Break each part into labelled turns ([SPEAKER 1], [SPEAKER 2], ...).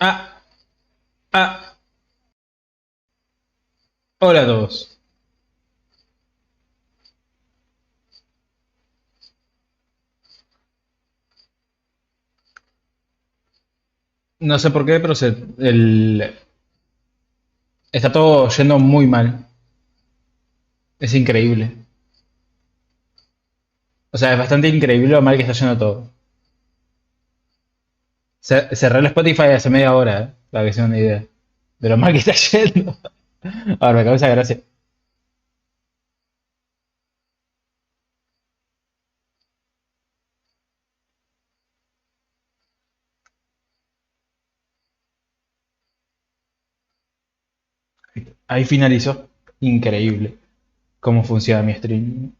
[SPEAKER 1] Ah, ah, hola a todos. No sé por qué, pero está todo yendo muy mal. Es increíble. O sea, es bastante increíble lo mal que está yendo todo. Cerré el Spotify hace media hora, para que se den una idea. De lo mal que está yendo. Ahora me causa gracia. Ahí finalizó. Increíble cómo funciona mi stream.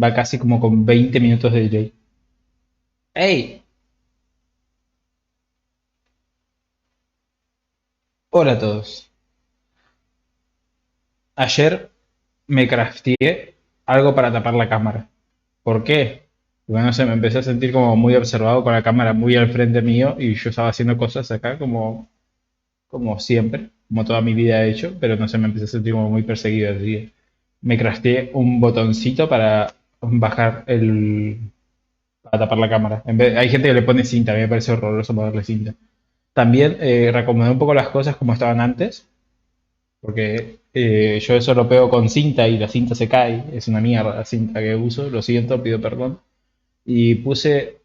[SPEAKER 1] Va casi como con 20 minutos de delay. ¡Hey! Hola a todos. Ayer me crafteé algo para tapar la cámara. ¿Por qué? Porque no sé, me empecé a sentir como muy observado con la cámara muy al frente mío y yo estaba haciendo cosas acá como siempre, como toda mi vida he hecho, pero no sé, me empecé a sentir como muy perseguido. Así que me crafteé un botoncito para bajar para tapar la cámara. Hay gente que le pone cinta, a mí me parece horroroso ponerle cinta. También recomendé un poco las cosas como estaban antes, porque yo eso lo pego con cinta y la cinta se cae. Es una mierda la cinta que uso, lo siento, pido perdón. Y puse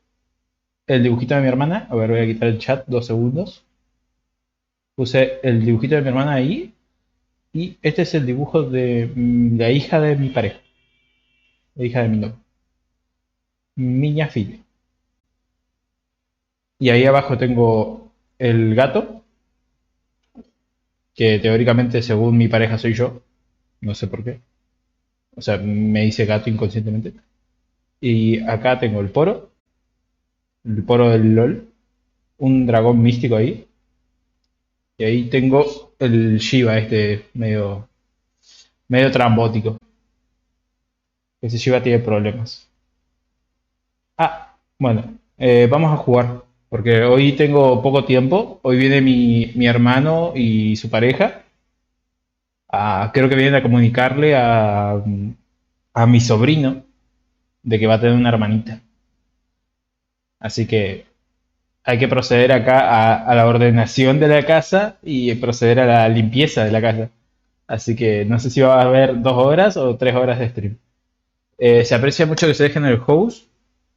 [SPEAKER 1] el dibujito de mi hermana. A ver, voy a quitar el chat 2 segundos. Puse el dibujito de mi hermana ahí. Y este es el dibujo de la hija de mi pareja. La hija de mi novio. Miña Fili. Y ahí abajo tengo el gato. Que teóricamente, según mi pareja, soy yo. No sé por qué. O sea, me dice gato inconscientemente. Y acá tengo el poro. El poro del LOL. Un dragón místico ahí. Y ahí tengo el Shiva, este medio trambótico. Ese Shiva tiene problemas. Ah, bueno, vamos a jugar. Porque hoy tengo poco tiempo. Hoy viene mi hermano y su pareja. Creo que vienen a comunicarle a mi sobrino de que va a tener una hermanita. Así que hay que proceder acá a la ordenación de la casa y proceder a la limpieza de la casa. Así que no sé si va a haber 2 horas o 3 horas de stream. Se aprecia mucho que se dejen el host,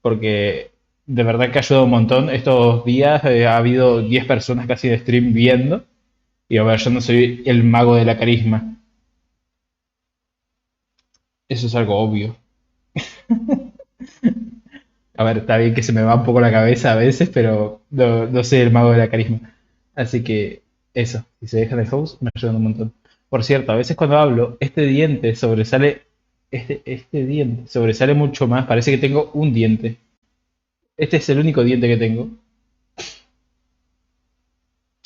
[SPEAKER 1] porque de verdad que ayuda un montón. Estos días ha habido 10 personas casi de stream viendo, y a ver, yo no soy el mago de la carisma. Eso es algo obvio. A ver, está bien que se me va un poco la cabeza a veces, pero no soy el mago de la carisma. Así que eso, si se dejan el host, me ayudan un montón. Por cierto, a veces cuando hablo, este diente sobresale mucho más. Parece que tengo un diente. Este es el único diente que tengo.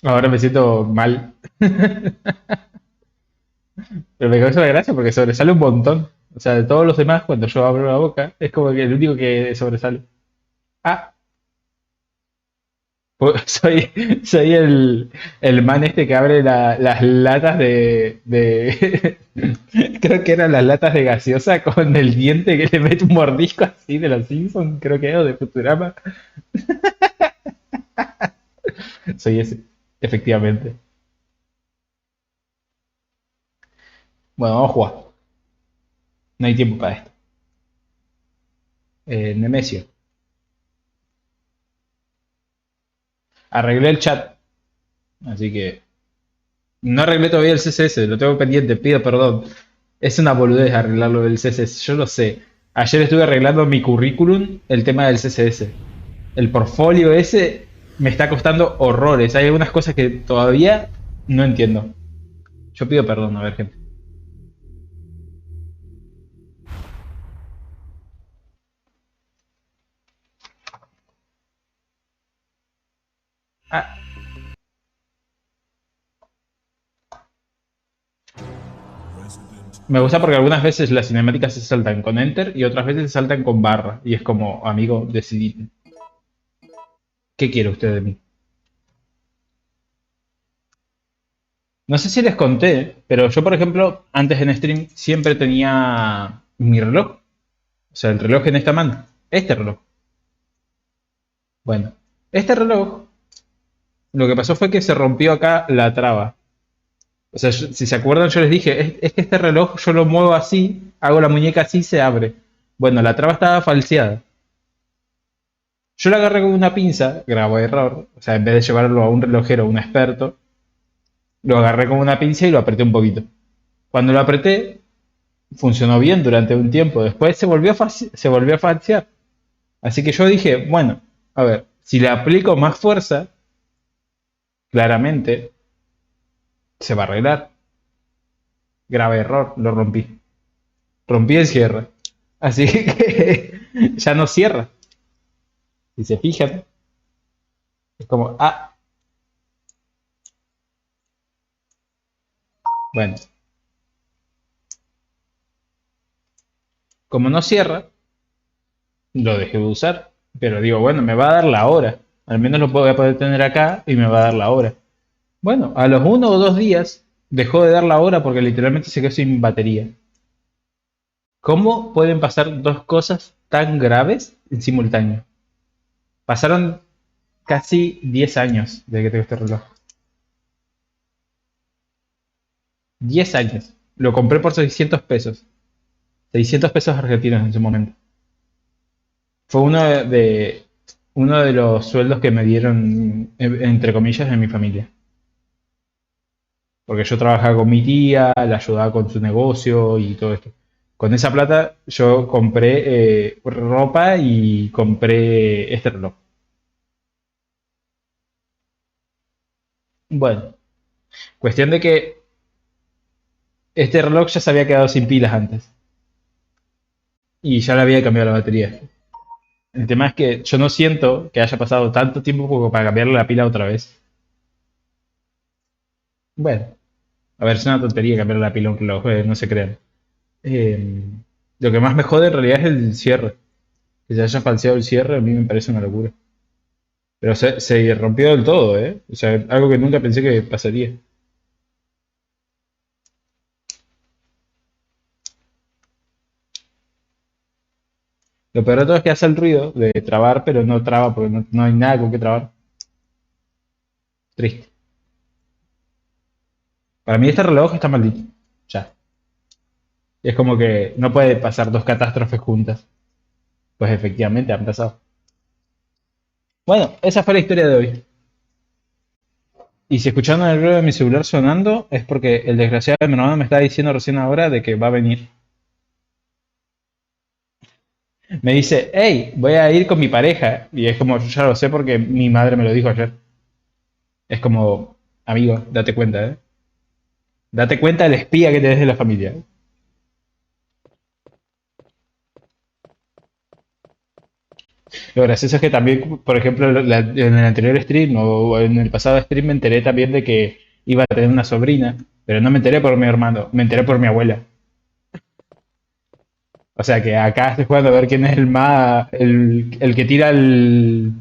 [SPEAKER 1] Ahora me siento mal. Pero me causa la gracia porque sobresale un montón. O sea, de todos los demás, cuando yo abro la boca, es como que el único que sobresale. Ah, pues soy el man este que abre las latas creo que eran las latas de gaseosa con el diente que le mete un mordisco así de los Simpsons, creo que era, o de Futurama. Soy ese, efectivamente. Bueno, vamos a jugar. No hay tiempo para esto. Nemesio. Arreglé el chat, así que no arreglé todavía el CSS, lo tengo pendiente, pido perdón. Es una boludez arreglarlo del CSS, yo lo sé. Ayer estuve arreglando mi currículum, el tema del CSS. El portfolio ese me está costando horrores. Hay algunas cosas que todavía no entiendo. Yo pido perdón, a ver, gente. Ah, me gusta porque algunas veces las cinemáticas se saltan con Enter y otras veces se saltan con barra. Y es como, amigo, decidite. ¿Qué quiere usted de mí? No sé si les conté, pero yo, por ejemplo, antes en stream siempre tenía mi reloj. O sea, el reloj en esta mano. Este reloj. Bueno, este reloj, lo que pasó fue que se rompió acá la traba. O sea, si se acuerdan, yo les dije, es que este reloj yo lo muevo así, hago la muñeca así y se abre. Bueno, la traba estaba falseada. Yo la agarré con una pinza, grabo error, o sea, en vez de llevarlo a un relojero, a un experto, lo agarré con una pinza y lo apreté un poquito. Cuando lo apreté, funcionó bien durante un tiempo. Después se volvió a falsear. Así que yo dije, bueno, a ver, si le aplico más fuerza, claramente se va a arreglar. Grave error, lo rompí. Rompí el cierre. Así que ya no cierra. Si se fijan, es como, bueno, como no cierra, lo dejé de usar. Pero digo, bueno, me va a dar la hora. Al menos lo voy a poder tener acá y me va a dar la hora. Bueno, a los 1 o 2 días dejó de dar la hora porque literalmente se quedó sin batería. ¿Cómo pueden pasar dos cosas tan graves en simultáneo? Pasaron casi 10 años desde que tengo este reloj. 10 años. Lo compré por 600 pesos. 600 pesos argentinos en su momento. Fue uno de los sueldos que me dieron, entre comillas, en mi familia. Porque yo trabajaba con mi tía, la ayudaba con su negocio y todo esto. Con esa plata yo compré ropa y compré este reloj. Bueno, cuestión de que este reloj ya se había quedado sin pilas antes y ya le había cambiado la batería. El tema es que yo no siento que haya pasado tanto tiempo como para cambiarle la pila otra vez. Bueno, a ver, es una tontería cambiarle la pila a un reloj, no se crean. Eh, lo que más me jode en realidad es el cierre. Que se haya falseado el cierre a mí me parece una locura. Pero se rompió del todo, ¿eh? O sea, algo que nunca pensé que pasaría. Lo peor de todo es que hace el ruido de trabar, pero no traba porque no hay nada con que trabar. Triste. Para mí este reloj está maldito. Ya. Y es como que no puede pasar dos catástrofes juntas. Pues efectivamente han pasado. Bueno, esa fue la historia de hoy. Y si escucharon el ruido de mi celular sonando, es porque el desgraciado de mi hermano me está diciendo recién ahora de que va a venir. Me dice, hey, voy a ir con mi pareja. Y es como, yo ya lo sé porque mi madre me lo dijo ayer. Es como, amigo, date cuenta, ¿eh? Date cuenta del espía que tenés de la familia. Lo gracioso es que también, por ejemplo, en el anterior stream o en el pasado stream me enteré también de que iba a tener una sobrina, pero no me enteré por mi hermano, me enteré por mi abuela. O sea que acá estoy jugando a ver quién es el que tira el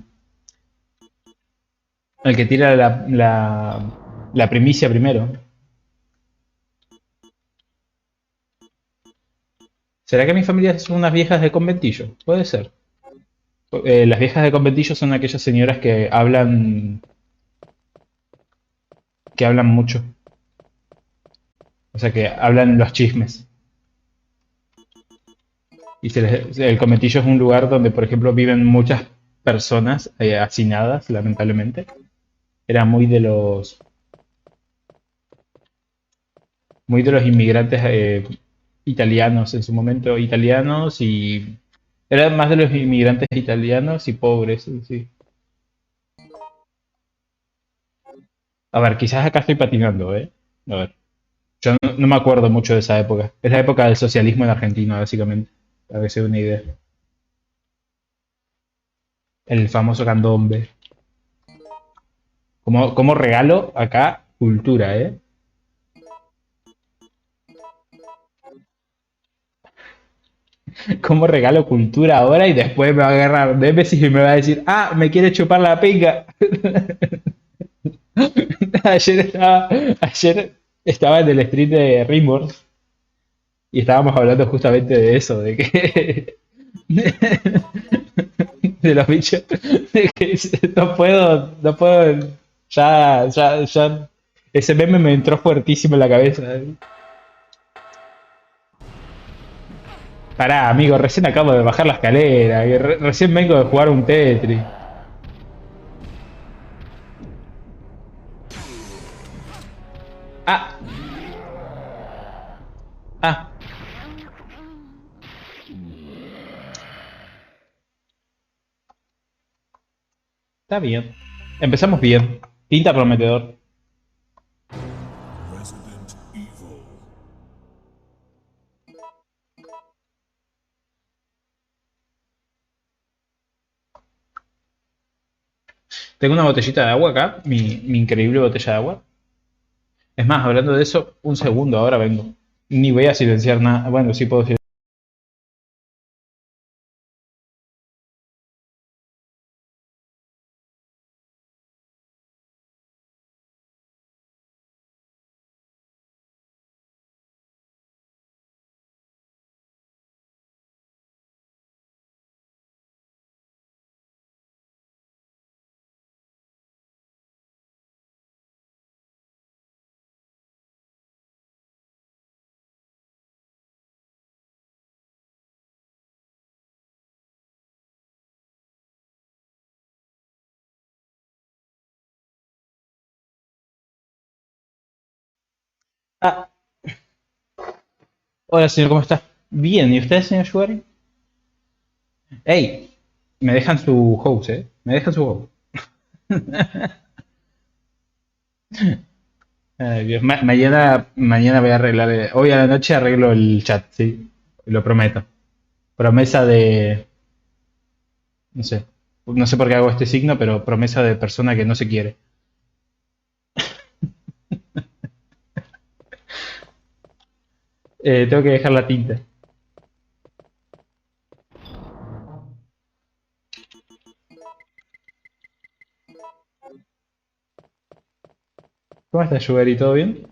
[SPEAKER 1] que tira la primicia primero. ¿Será que mi familia son unas viejas de conventillo? Puede ser. Las viejas de conventillo son aquellas señoras que hablan mucho. O sea que hablan los chismes. Y el conventillo es un lugar donde, por ejemplo, viven muchas personas hacinadas, lamentablemente. Era muy de los inmigrantes italianos en su momento, italianos y era más de los inmigrantes italianos y pobres, sí, sí. A ver, quizás acá estoy patinando, ¿eh? A ver, yo no me acuerdo mucho de esa época. Es la época del socialismo en Argentina, básicamente, para que se dé una idea. El famoso candombe. Como regalo acá, cultura, ¿eh? Como regalo cultura ahora y después me va a agarrar Nemesis y me va a decir, ah, me quiere chupar la pinga. Ayer estaba, ayer estaba en el stream de Rimworld y estábamos hablando justamente de eso, de que de los bichos, de que no puedo, ya, ese meme me entró fuertísimo en la cabeza. Pará, amigo, recién acabo de bajar la escalera, y recién vengo de jugar un Tetris. Ah, ah, está bien. Empezamos bien. Pinta prometedor.
[SPEAKER 2] Resident Evil.
[SPEAKER 1] Tengo una botellita de agua acá, mi increíble botella de agua. Es más, hablando de eso, un segundo, ahora vengo. Ni voy a silenciar nada. Bueno, sí puedo silenciar. Ah, hola señor, ¿cómo está? Bien, ¿y usted, señor Shuari? ¡Ey! Me dejan su host, ¿eh? Me dejan su host. Ay, Dios. Mañana voy a arreglar. Hoy a la noche arreglo el chat, sí. Lo prometo. Promesa de. No sé. No sé por qué hago este signo, pero promesa de persona que no se quiere. Tengo que dejar la tinta. ¿Cómo está, Shuari? ¿Todo bien?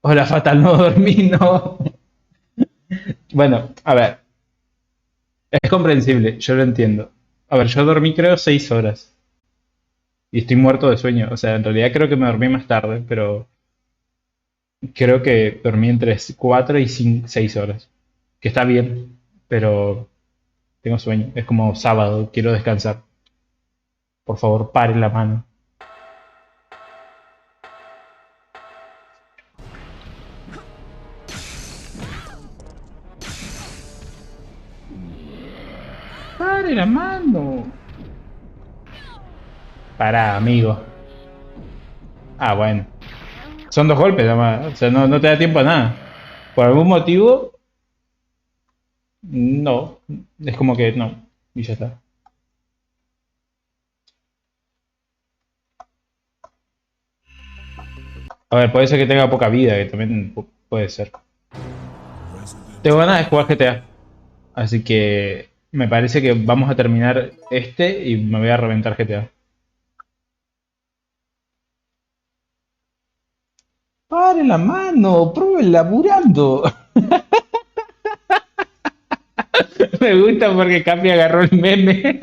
[SPEAKER 1] Hola, Fatal, no dormí, no. Bueno, a ver, es comprensible, yo lo entiendo. A ver, yo dormí creo 6 horas y estoy muerto de sueño. O sea, en realidad creo que me dormí más tarde, pero creo que dormí entre 4 y 6 horas. Que está bien, pero tengo sueño. Es como sábado, quiero descansar. Por favor, pare la mano. Pare la mano. Para, amigo. Ah, bueno. Son 2 golpes nada más. O sea, no te da tiempo a nada. Por algún motivo, no. Es como que no. Y ya está. A ver, puede ser que tenga poca vida, que también puede ser.
[SPEAKER 2] Resident
[SPEAKER 1] Tengo ganas de jugar
[SPEAKER 2] Evil.
[SPEAKER 1] GTA. Así que me parece que vamos a terminar este y me voy a reventar GTA. ¡Pare la mano! ¡Pruebe laburando! Me gusta porque Capi agarró el meme.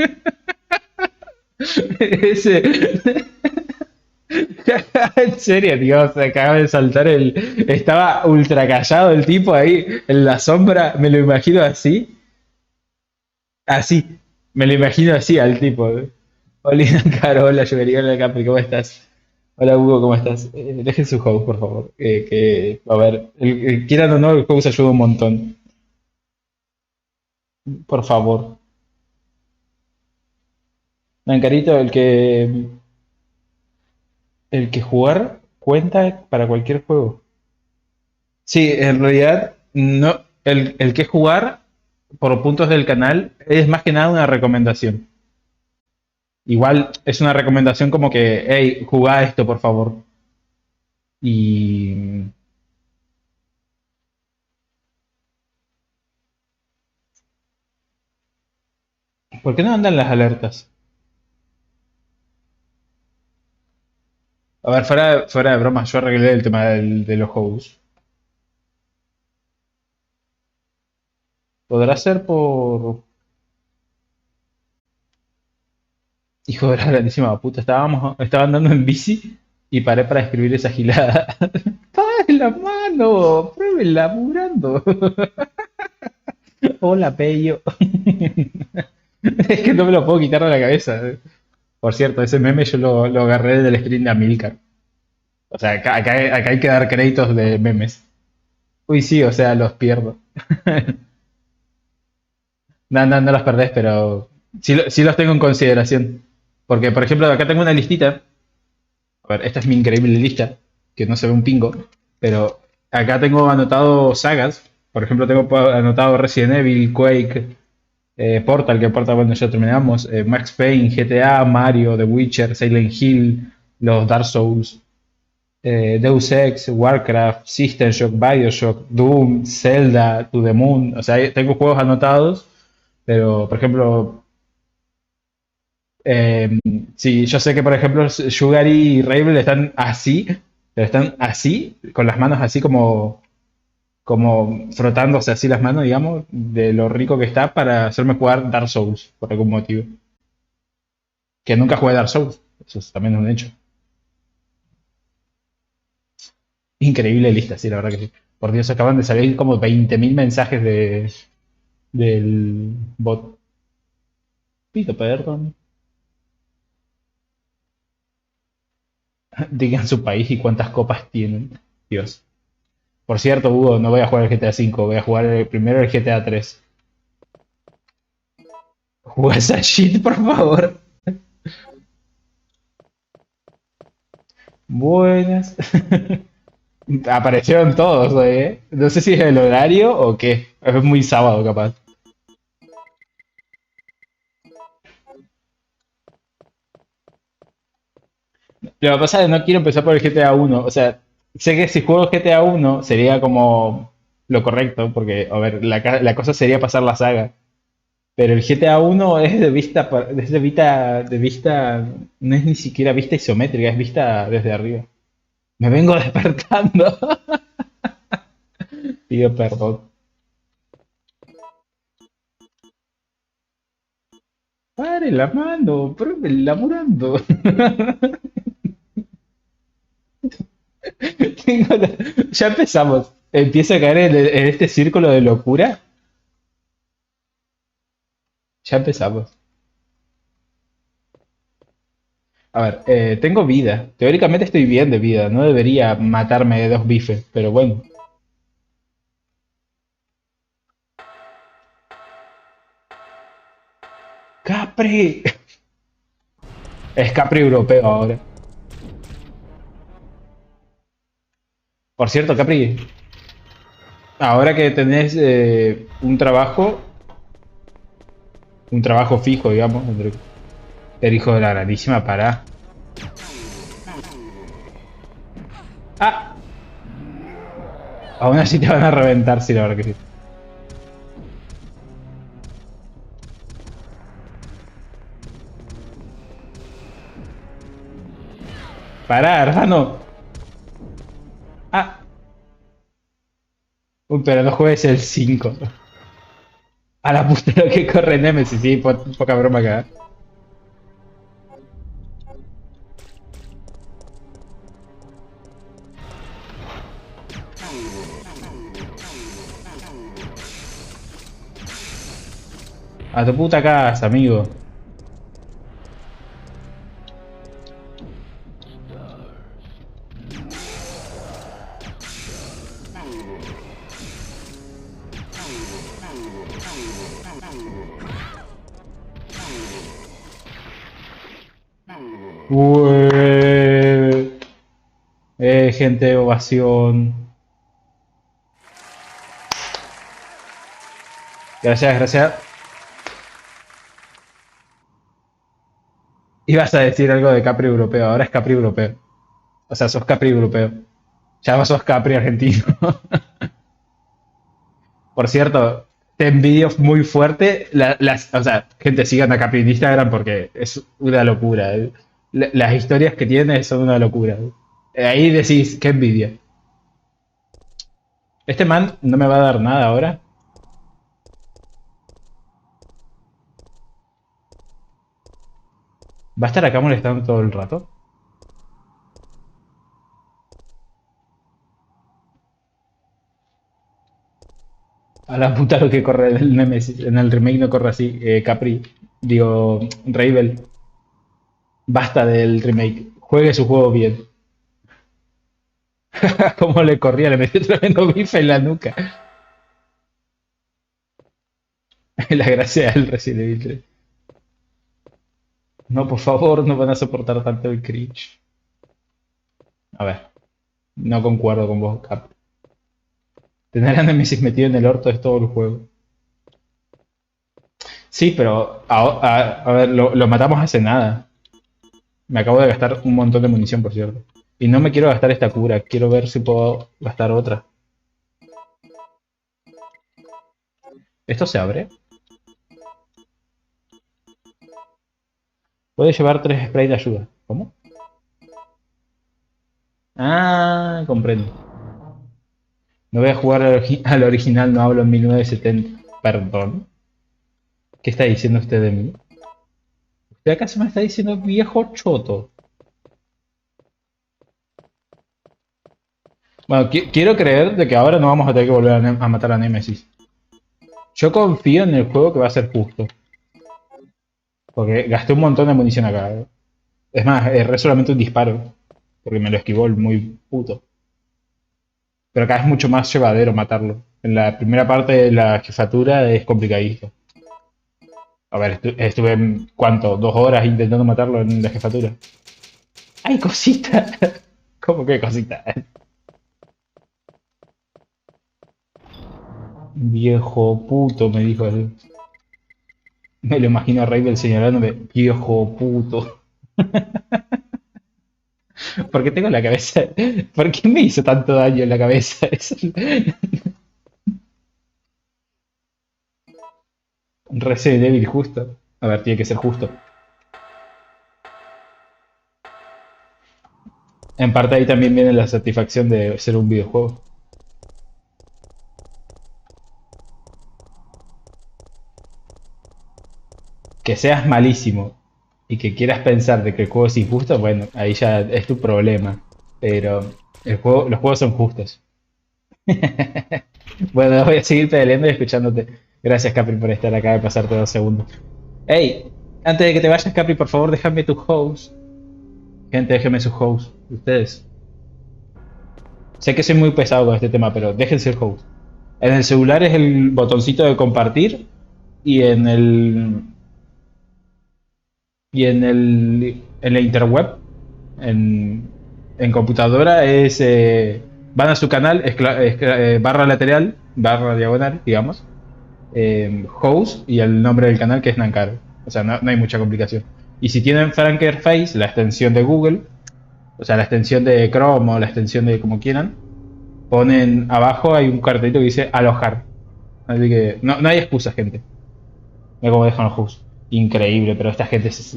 [SPEAKER 1] Ese. En serio, Dios, acaba de saltar el. Estaba ultra callado el tipo ahí en la sombra. Me lo imagino así. Así. Me lo imagino así al tipo. Hola, Carola, Lluvia, hola, Capi, ¿cómo estás? Hola, Hugo, ¿cómo estás? Dejen su host, por favor. A ver, quieran o no, el host ayuda un montón. Por favor. Mancarito, el que jugar cuenta para cualquier juego. Sí, en realidad, no, el que jugar por puntos del canal es más que nada una recomendación. Igual es una recomendación como que, hey, jugá esto, por favor. Y ¿Por qué no andan las alertas? A ver, fuera de broma, yo arreglé el tema de los hosts. ¿Podrá ser por... Hijo de la grandísima puta, estaba andando en bici y paré para escribir esa gilada. ¡Ay, la mano! ¡Prueben laburando! Hola, Pello. Es que no me lo puedo quitar de la cabeza. Por cierto, ese meme yo lo agarré del screen de Amilcar. O sea, acá hay que dar créditos de memes. Uy, sí, o sea, los pierdo. No, no, no los perdés, pero sí los tengo en consideración. Porque, por ejemplo, acá tengo una listita. A ver, esta es mi increíble lista, que no se ve un pingo. Pero acá tengo anotado sagas. Por ejemplo, tengo anotado Resident Evil, Quake, Portal, que Portal, bueno, ya terminamos. Max Payne, GTA, Mario, The Witcher, Silent Hill, los Dark Souls, Deus Ex, Warcraft, System Shock, Bioshock, Doom, Zelda, To the Moon. O sea, tengo juegos anotados, pero por ejemplo, sí, yo sé que por ejemplo Sugar y Ravel están así, pero están así, con las manos así como frotándose así las manos, digamos, de lo rico que está para hacerme jugar Dark Souls, por algún motivo. Que nunca jugué Dark Souls, eso también es un hecho. Increíble lista, sí, la verdad que sí. Por Dios, acaban de salir como 20.000 mensajes del bot. Pito, perdón. Digan su país y cuántas copas tienen. Dios. Por cierto, Hugo, no voy a jugar el GTA V, voy a jugar primero el GTA 3. Juega esa shit, por favor. Buenas. Aparecieron todos, ¿eh? No sé si es el horario o qué. Es muy sábado, capaz. Lo que pasa es que no quiero empezar por el GTA 1. O sea, sé que si juego GTA 1 sería como lo correcto, porque, a ver, la cosa sería pasar la saga. Pero el GTA 1 es de vista, no es ni siquiera vista isométrica, es vista desde arriba. Me vengo despertando. Pido perdón. Pare la mano, pruebe laburando. Ya empezamos. Empieza a caer en este círculo de locura. Ya empezamos. A ver, tengo vida. Teóricamente estoy bien de vida. No debería matarme de dos bifes, pero bueno. ¡Capri! Es Capri europeo ahora. Por cierto, Capri, ahora que tenés un trabajo fijo, digamos, el hijo de la grandísima, pará. ¡Ah! Aún así te van a reventar, sí, la verdad que sí. Pará, hermano. Ah, uy, pero no juegues el 5. A la puta lo que corre Nemesis, sí, poca broma acá. A tu puta casa, amigo. Ué. Gente, ovación. Gracias, gracias. Ibas a decir algo de Capri europeo, ahora es Capri europeo. O sea, sos Capri europeo. Ya no sos Capri argentino. Por cierto, te envidio muy fuerte. O sea, gente, sigan a Capri en Instagram porque es una locura. Las historias que tiene son una locura. Ahí decís, qué envidia. Este man no me va a dar nada ahora. ¿Va a estar acá molestando todo el rato? A la puta lo que corre el Nemesis. En el remake no corre así. Capri. Digo, Ravel. Basta del remake. Juegue su juego bien. Cómo le corría, le metió tremendo bife en la nuca. La gracia del Resident Evil 3. No, por favor, no van a soportar tanto el cringe. A ver, no concuerdo con vos, Cap. Tener a Nemesis metido en el orto es todo el juego. Sí, pero a ver, lo matamos hace nada. Me acabo de gastar un montón de munición, por cierto. Y no me quiero gastar esta cura, quiero ver si puedo gastar otra. ¿Esto se abre? Puede llevar 3 sprays de ayuda. ¿Cómo? Ah, comprendo. No voy a jugar al original, no hablo en 1970. Perdón. ¿Qué está diciendo usted de mí? ¿Usted acaso me está diciendo viejo choto? Bueno, quiero creer de que ahora no vamos a tener que volver a matar a Nemesis. Yo confío en el juego que va a ser justo. Porque gasté un montón de munición acá. Es más, erré solamente un disparo. Porque me lo esquivó el muy puto. Pero acá es mucho más llevadero matarlo. En la primera parte de la jefatura es complicadito. A ver, estuve, ¿cuánto? 2 horas intentando matarlo en la jefatura. ¡Ay, cosita! ¿Cómo que cosita? Viejo puto, me dijo él. Me lo imagino a Ravel señalándome, viejo puto. ¿Por qué tengo la cabeza? ¿Por qué me hizo tanto daño en la cabeza? Resident Evil justo. A ver, tiene que ser justo. En parte ahí también viene la satisfacción de ser un videojuego. Que seas malísimo y que quieras pensar de que el juego es injusto, bueno, ahí ya es tu problema. Pero los juegos son justos. Bueno, voy a seguir pedaleando y escuchándote. Gracias, Capri, por estar acá y pasarte 2 segundos. Hey, antes de que te vayas, Capri, por favor, déjame tu host. Gente, déjenme su host. Ustedes. Sé que soy muy pesado con este tema, pero déjense el host. En el celular es el botoncito de compartir y en la interweb, en, en computadora es van a su canal, barra lateral, barra diagonal, digamos, host y el nombre del canal que es Nankar. O sea, no hay mucha complicación. Y si tienen Frankerface, la extensión de Google, o sea, la extensión de Chrome o la extensión de como quieran, ponen abajo hay un cartelito que dice alojar. Así que no hay excusa, gente. Mira cómo dejan los hosts. Increíble, pero esta gente es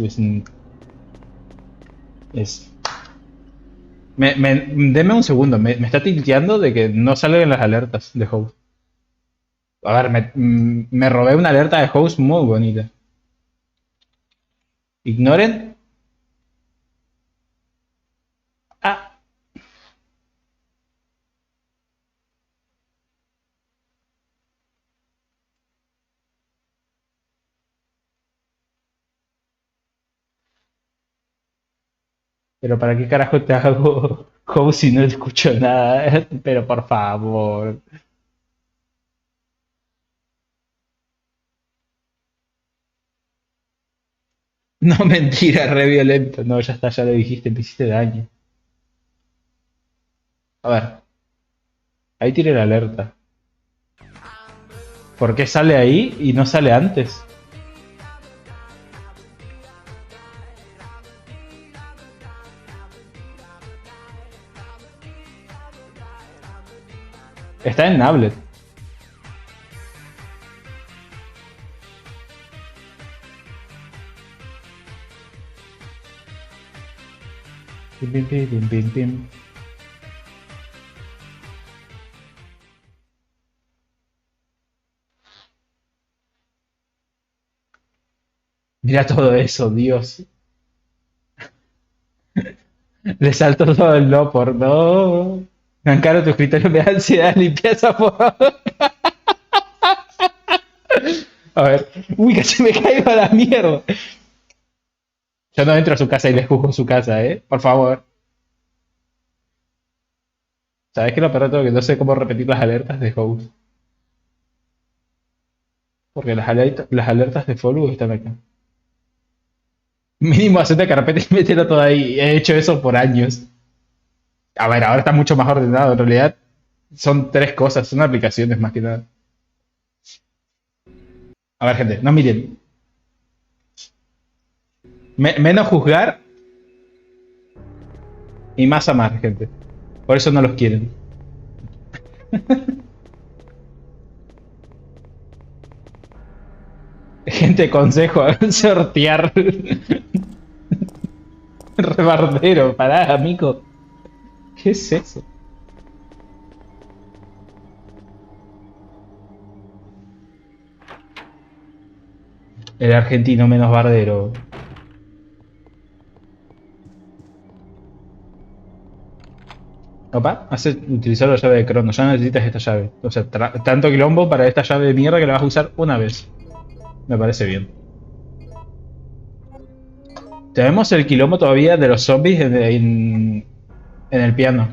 [SPEAKER 1] deme un segundo, me está tilteando de que no salen las alertas de host. A ver, me robé una alerta de host muy bonita. Ignoren. Ah, pero ¿para qué carajo te hago host si no escucho nada? Pero por favor. No, mentira, re violento. No, ya está, ya lo dijiste, me hiciste daño. A ver, ahí tiré la alerta. ¿Por qué sale ahí y no sale antes? Está en Nablet. Pim, pim, pim, pim, pim, pim. Mira todo eso, Dios. Le saltó todo el no por no. Ancaro, tu escritorio me da ansiedad, limpieza por favor. A ver. Uy, casi me caigo a la mierda. Yo no entro a su casa y les juzgo su casa, Por favor. ¿Sabes qué lo peor de todo? Que no sé cómo repetir las alertas de House. Porque las alertas de Follow están acá. Mínimo hacerte carpeta y mételo todo ahí. He hecho eso por años. A ver, ahora está mucho más ordenado. En realidad son tres cosas, son aplicaciones más que nada. A ver, gente, no miren. Menos juzgar y más amar, gente. Por eso no los quieren. Gente, consejo, sortear. Rebardero, pará, amigo. ¿Qué es eso? El argentino menos bardero. Opa, utilizar la llave de crono. Ya no necesitas esta llave. O sea, tanto quilombo para esta llave de mierda que la vas a usar una vez. Me parece bien. Tenemos el quilombo todavía de los zombies en el piano.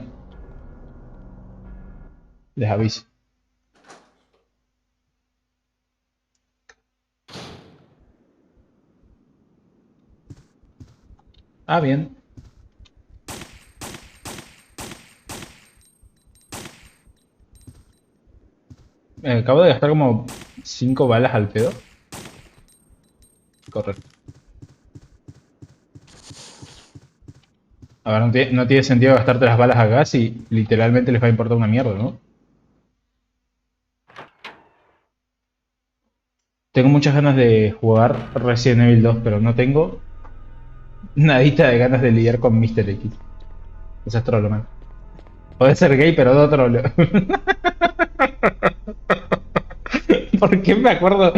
[SPEAKER 1] Les aviso. Ah, bien. Acabo de gastar como 5 balas al pedo. Correcto. A ver, no tiene sentido gastarte las balas acá si literalmente les va a importar una mierda, ¿no? Tengo muchas ganas de jugar Resident Evil 2, pero no tengo nadita de ganas de lidiar con Mr. X. Eso es trolo, man. Puede ser gay, pero no trolo. ¿Por qué me acuerdo?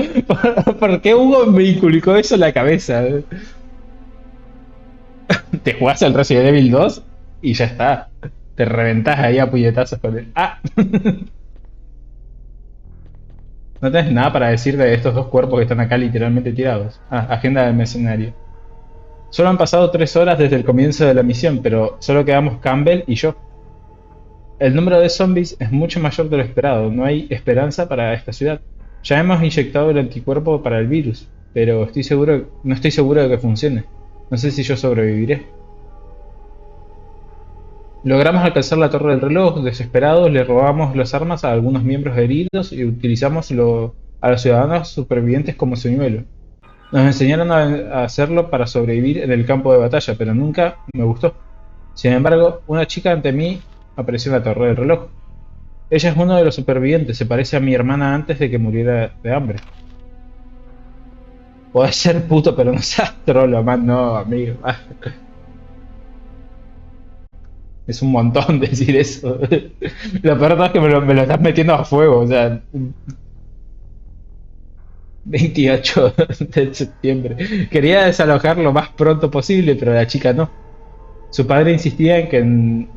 [SPEAKER 1] ¿Por qué Hugo me inculcó eso en la cabeza? Te jugás el Resident Evil 2 y ya está. Te reventás ahí a puñetazos con él. ¡Ah! No tenés nada para decir de estos dos cuerpos que están acá literalmente tirados. Ah, agenda del mercenario. Solo han pasado 3 horas desde el comienzo de la misión, pero solo quedamos Campbell y yo. El número de zombies es mucho mayor de lo esperado. No hay esperanza para esta ciudad. Ya hemos inyectado el anticuerpo para el virus, pero no estoy seguro de que funcione. No sé si yo sobreviviré. Logramos alcanzar la torre del reloj. Desesperados, le robamos las armas a algunos miembros heridos y utilizamos a los ciudadanos supervivientes como señuelo. Nos enseñaron a hacerlo para sobrevivir en el campo de batalla, pero nunca me gustó. Sin embargo, una chica ante mí apareció en la torre del reloj. Ella es uno de los supervivientes, se parece a mi hermana antes de que muriera de hambre. Podés ser puto, pero no seas trolo, man, no, amigo. Es un montón decir eso. Lo peor de todo es que me lo estás metiendo a fuego, o sea, 28 de septiembre. Quería desalojar lo más pronto posible, pero la chica no. Su padre insistía en que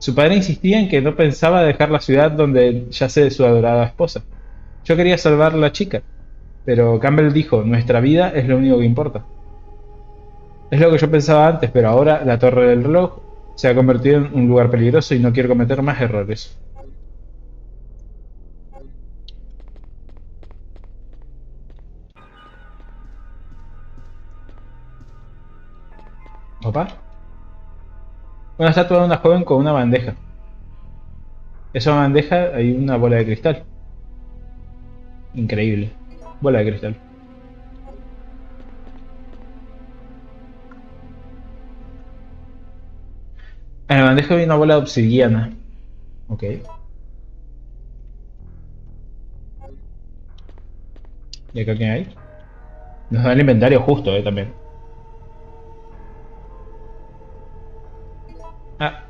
[SPEAKER 1] Su padre insistía en que no pensaba dejar la ciudad donde yace su adorada esposa. Yo quería salvar a la chica, pero Campbell dijo, nuestra vida es lo único que importa. Es lo que yo pensaba antes, pero ahora la torre del reloj se ha convertido en un lugar peligroso y no quiero cometer más errores. ¿Opa? Una estatua de una joven con una bandeja. Esa bandeja hay una bola de cristal. Increíble. Bola de cristal. En la bandeja hay una bola de obsidiana. Ok. ¿Y acá qué hay? Nos da el inventario justo, también. Ah,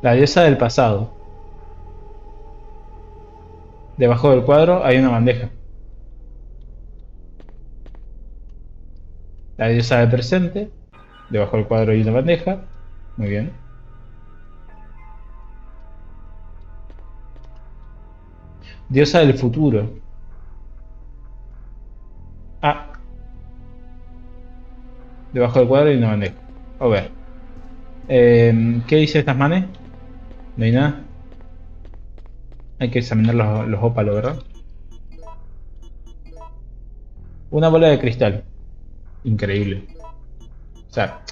[SPEAKER 1] la diosa del pasado. Debajo del cuadro hay una bandeja. La diosa del presente. Debajo del cuadro hay una bandeja. Muy bien. Diosa del futuro. Ah, debajo del cuadro hay una bandeja. A ver. ¿Qué dice estas manes? No hay nada. Hay que examinar los ópalos, ¿verdad? Una bola de cristal. Increíble. O sea,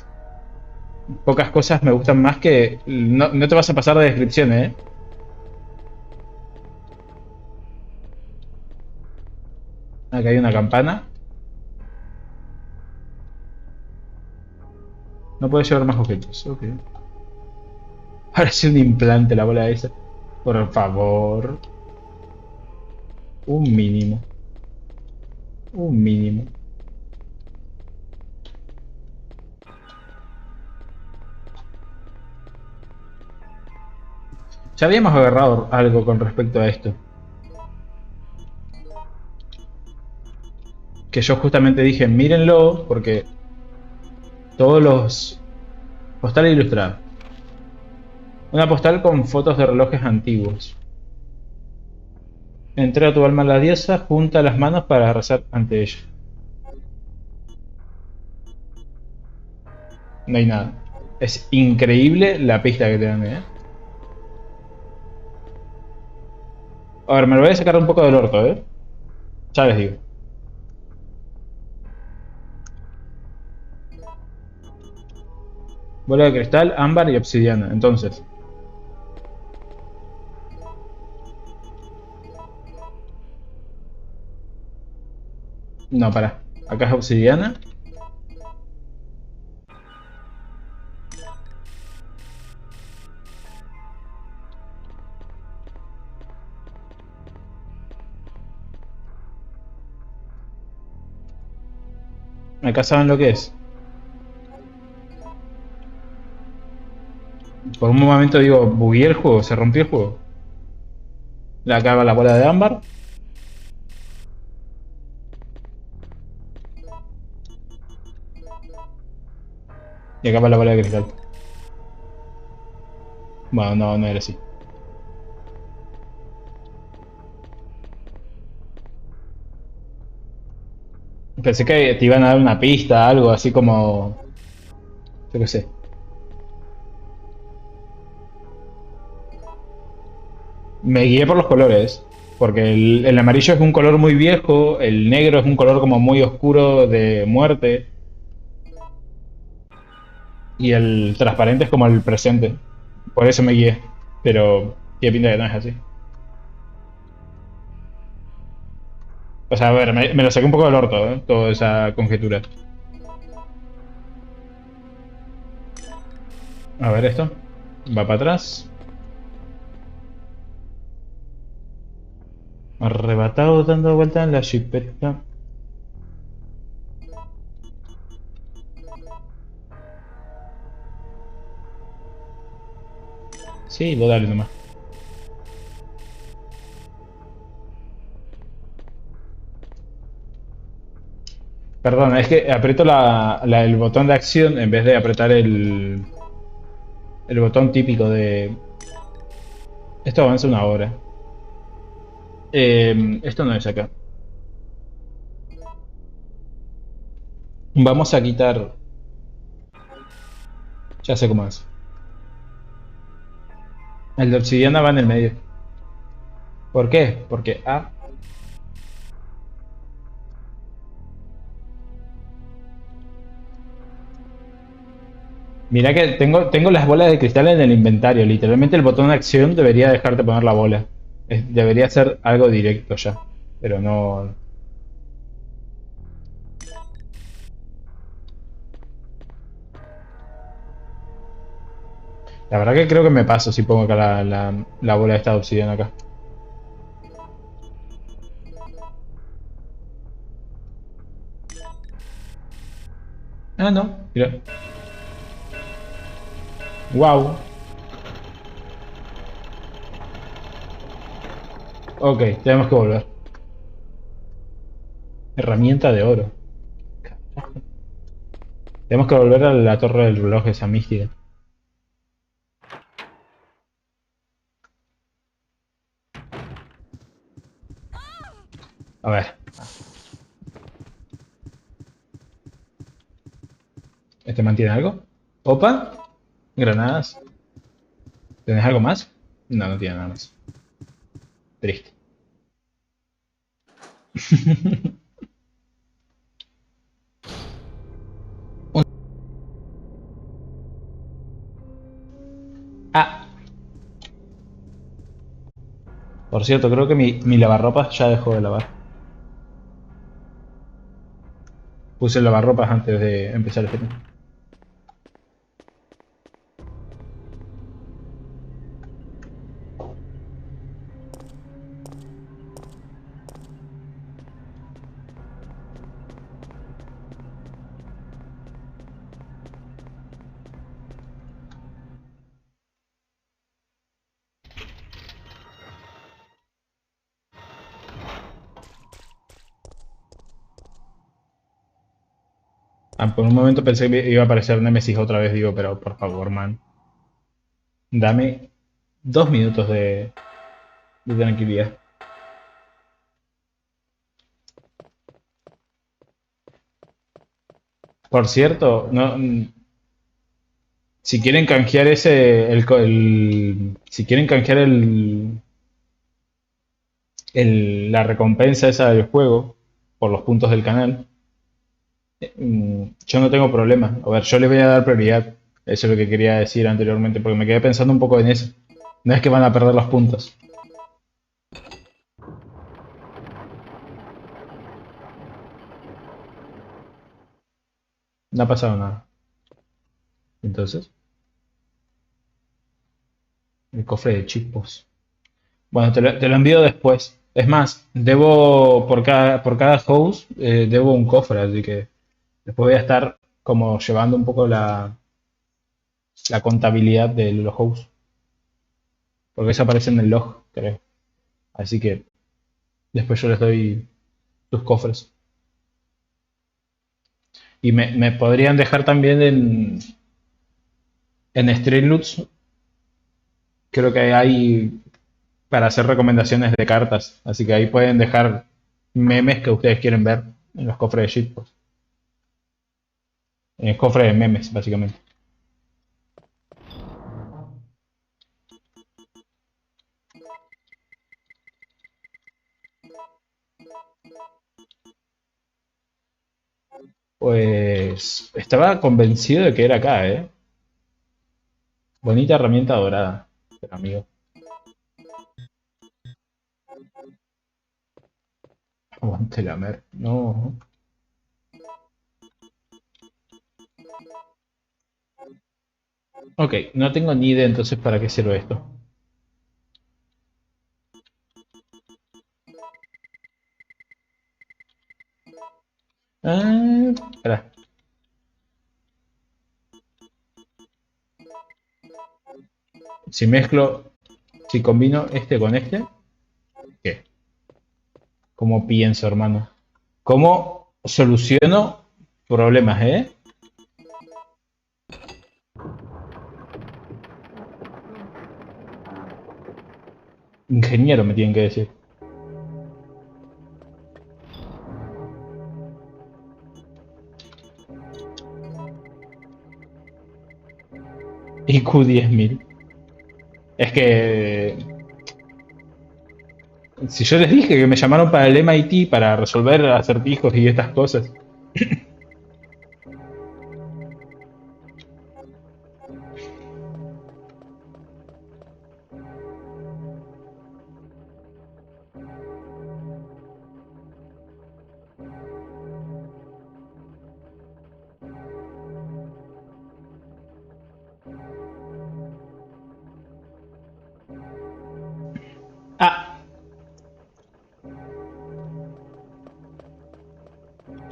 [SPEAKER 1] pocas cosas me gustan más que... No, no te vas a pasar de descripciones, ¿eh? Acá hay una campana. No puedes llevar más objetos. Ok. Parece un implante la bola esa. Por favor. Un mínimo. Un mínimo. Ya habíamos agarrado algo con respecto a esto. Que yo justamente dije, mírenlo, porque todos los... Postal ilustrada. Una postal con fotos de relojes antiguos. Entrega tu alma a la diosa, junta las manos para rezar ante ella. No hay nada. Es increíble la pista que te dan, ¿eh? A ver, me lo voy a sacar un poco del orto, ¿eh? Ya les digo. Bola de cristal, ámbar y obsidiana. Entonces. No, para. Acá es obsidiana. Acá saben lo que es. Por un momento digo, bugueé el juego, se rompió el juego. Acá va la bola de ámbar. Y acá va la bola de cristal. Bueno, no, no era así. Pensé que te iban a dar una pista, algo así como... Yo qué sé. Me guié por los colores. Porque el amarillo es un color muy viejo, el negro es un color como muy oscuro de muerte. Y el transparente es como el presente. Por eso me guié. Pero tiene pinta que no es así. O sea, a ver, me lo saqué un poco del orto, ¿eh? Toda esa conjetura. A ver esto. Va para atrás. Arrebatado dando vuelta en la chipeta. Sí, vos dale nomás. Perdón, es que aprieto el botón de acción en vez de apretar el botón típico de... Esto avanza una hora. Esto no es acá. Vamos a quitar... Ya sé cómo es. El de obsidiana va en el medio. ¿Por qué? Porque A... Mira que tengo las bolas de cristal en el inventario. Literalmente el botón de acción debería dejarte poner la bola. Debería ser algo directo ya. Pero no... La verdad que creo que me paso si pongo acá la bola de esta de obsidiana acá. Ah, no, mira. Wow. Ok, tenemos que volver. Herramienta de oro. Tenemos que volver a la torre del reloj esa mística. A ver. ¿Este mantiene algo? Opa. Granadas. ¿Tienes algo más? No, no tiene nada más. Triste. Ah, por cierto, creo que mi lavarropas ya dejó de lavar. Puse el lavarropas antes de empezar el stream. Ah, por un momento pensé que iba a aparecer Nemesis otra vez, digo, pero por favor, man. Dame 2 minutos de tranquilidad. Por cierto, no, si quieren canjear si quieren canjear la recompensa esa del juego por los puntos del canal, yo no tengo problema. A ver, yo le voy a dar prioridad. Eso es lo que quería decir anteriormente, porque me quedé pensando un poco en eso. No es que van a perder los puntos. No ha pasado nada. Entonces, el cofre de chipos. Bueno, te lo envío después. Es más, debo por cada host, debo un cofre, así que después voy a estar como llevando un poco la contabilidad de los hosts. Porque eso aparece en el log, creo. Así que después yo les doy sus cofres. Y me podrían dejar también en Streamloots, creo que hay para hacer recomendaciones de cartas. Así que ahí pueden dejar memes que ustedes quieren ver en los cofres de shitpost. En el cofre de memes, básicamente. Pues estaba convencido de que era acá, ¿eh? Bonita herramienta dorada, pero amigo. Aguante la mer. No. Ok, no tengo ni idea entonces para qué sirve esto. Espera. Si mezclo, si combino este con este, ¿qué? ¿Cómo pienso, hermano? ¿Cómo soluciono problemas, eh? Ingeniero me tienen que decir. IQ 10.000. Es que si yo les dije que me llamaron para el MIT para resolver acertijos y estas cosas. Ah,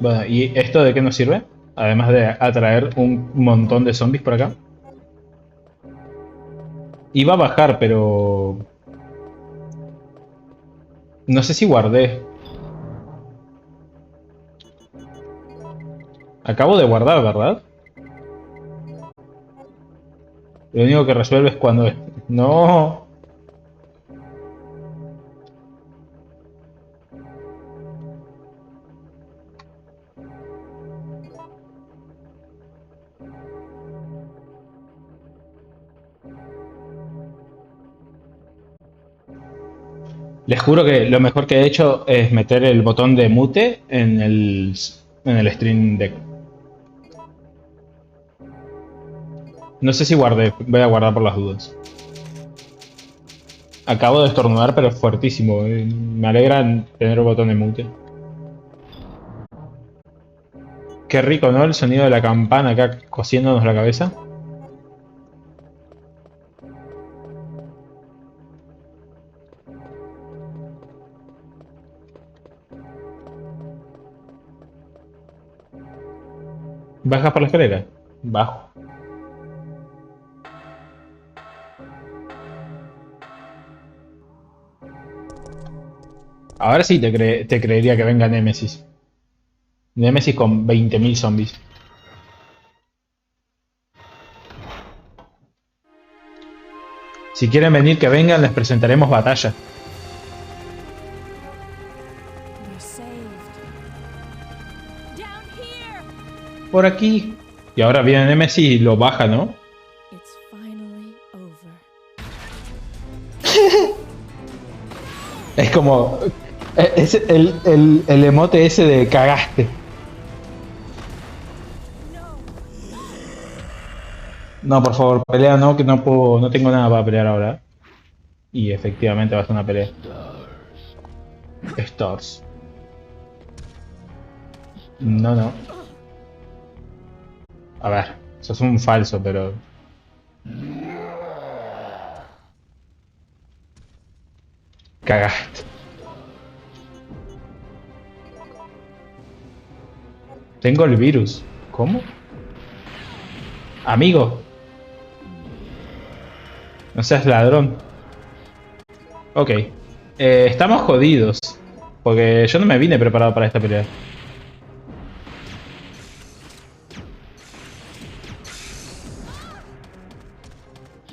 [SPEAKER 1] bueno, ¿y esto de qué nos sirve? Además de atraer un montón de zombies por acá. Iba a bajar, pero... No sé si guardé. Acabo de guardar, ¿verdad? Lo único que resuelve es cuando... ¡No! Les juro que lo mejor que he hecho es meter el botón de mute en el Stream Deck. No sé si guardé, voy a guardar por las dudas. Acabo de estornudar, pero fuertísimo. Me alegra tener el botón de mute. Qué rico, ¿no? El sonido de la campana acá cosiéndonos la cabeza. ¿Bajas por la escalera? Bajo. Ahora sí te creería que venga Nemesis. Nemesis con 20.000 zombies. Si quieren venir, que vengan, les presentaremos batalla.
[SPEAKER 3] We're saved. Down here.
[SPEAKER 1] Por aquí. Y ahora viene Nemesis y lo baja, ¿no?
[SPEAKER 3] It's finally over.
[SPEAKER 1] Es como... Es el emote ese de cagaste. No, por favor, pelea no, que no puedo, no tengo nada para pelear ahora. Y efectivamente va a ser una pelea. Stars. No, no. A ver, sos un falso, pero... Cagaste. Tengo el virus. ¿Cómo? Amigo. No seas ladrón. Ok. Estamos jodidos. Porque yo no me vine preparado para esta pelea.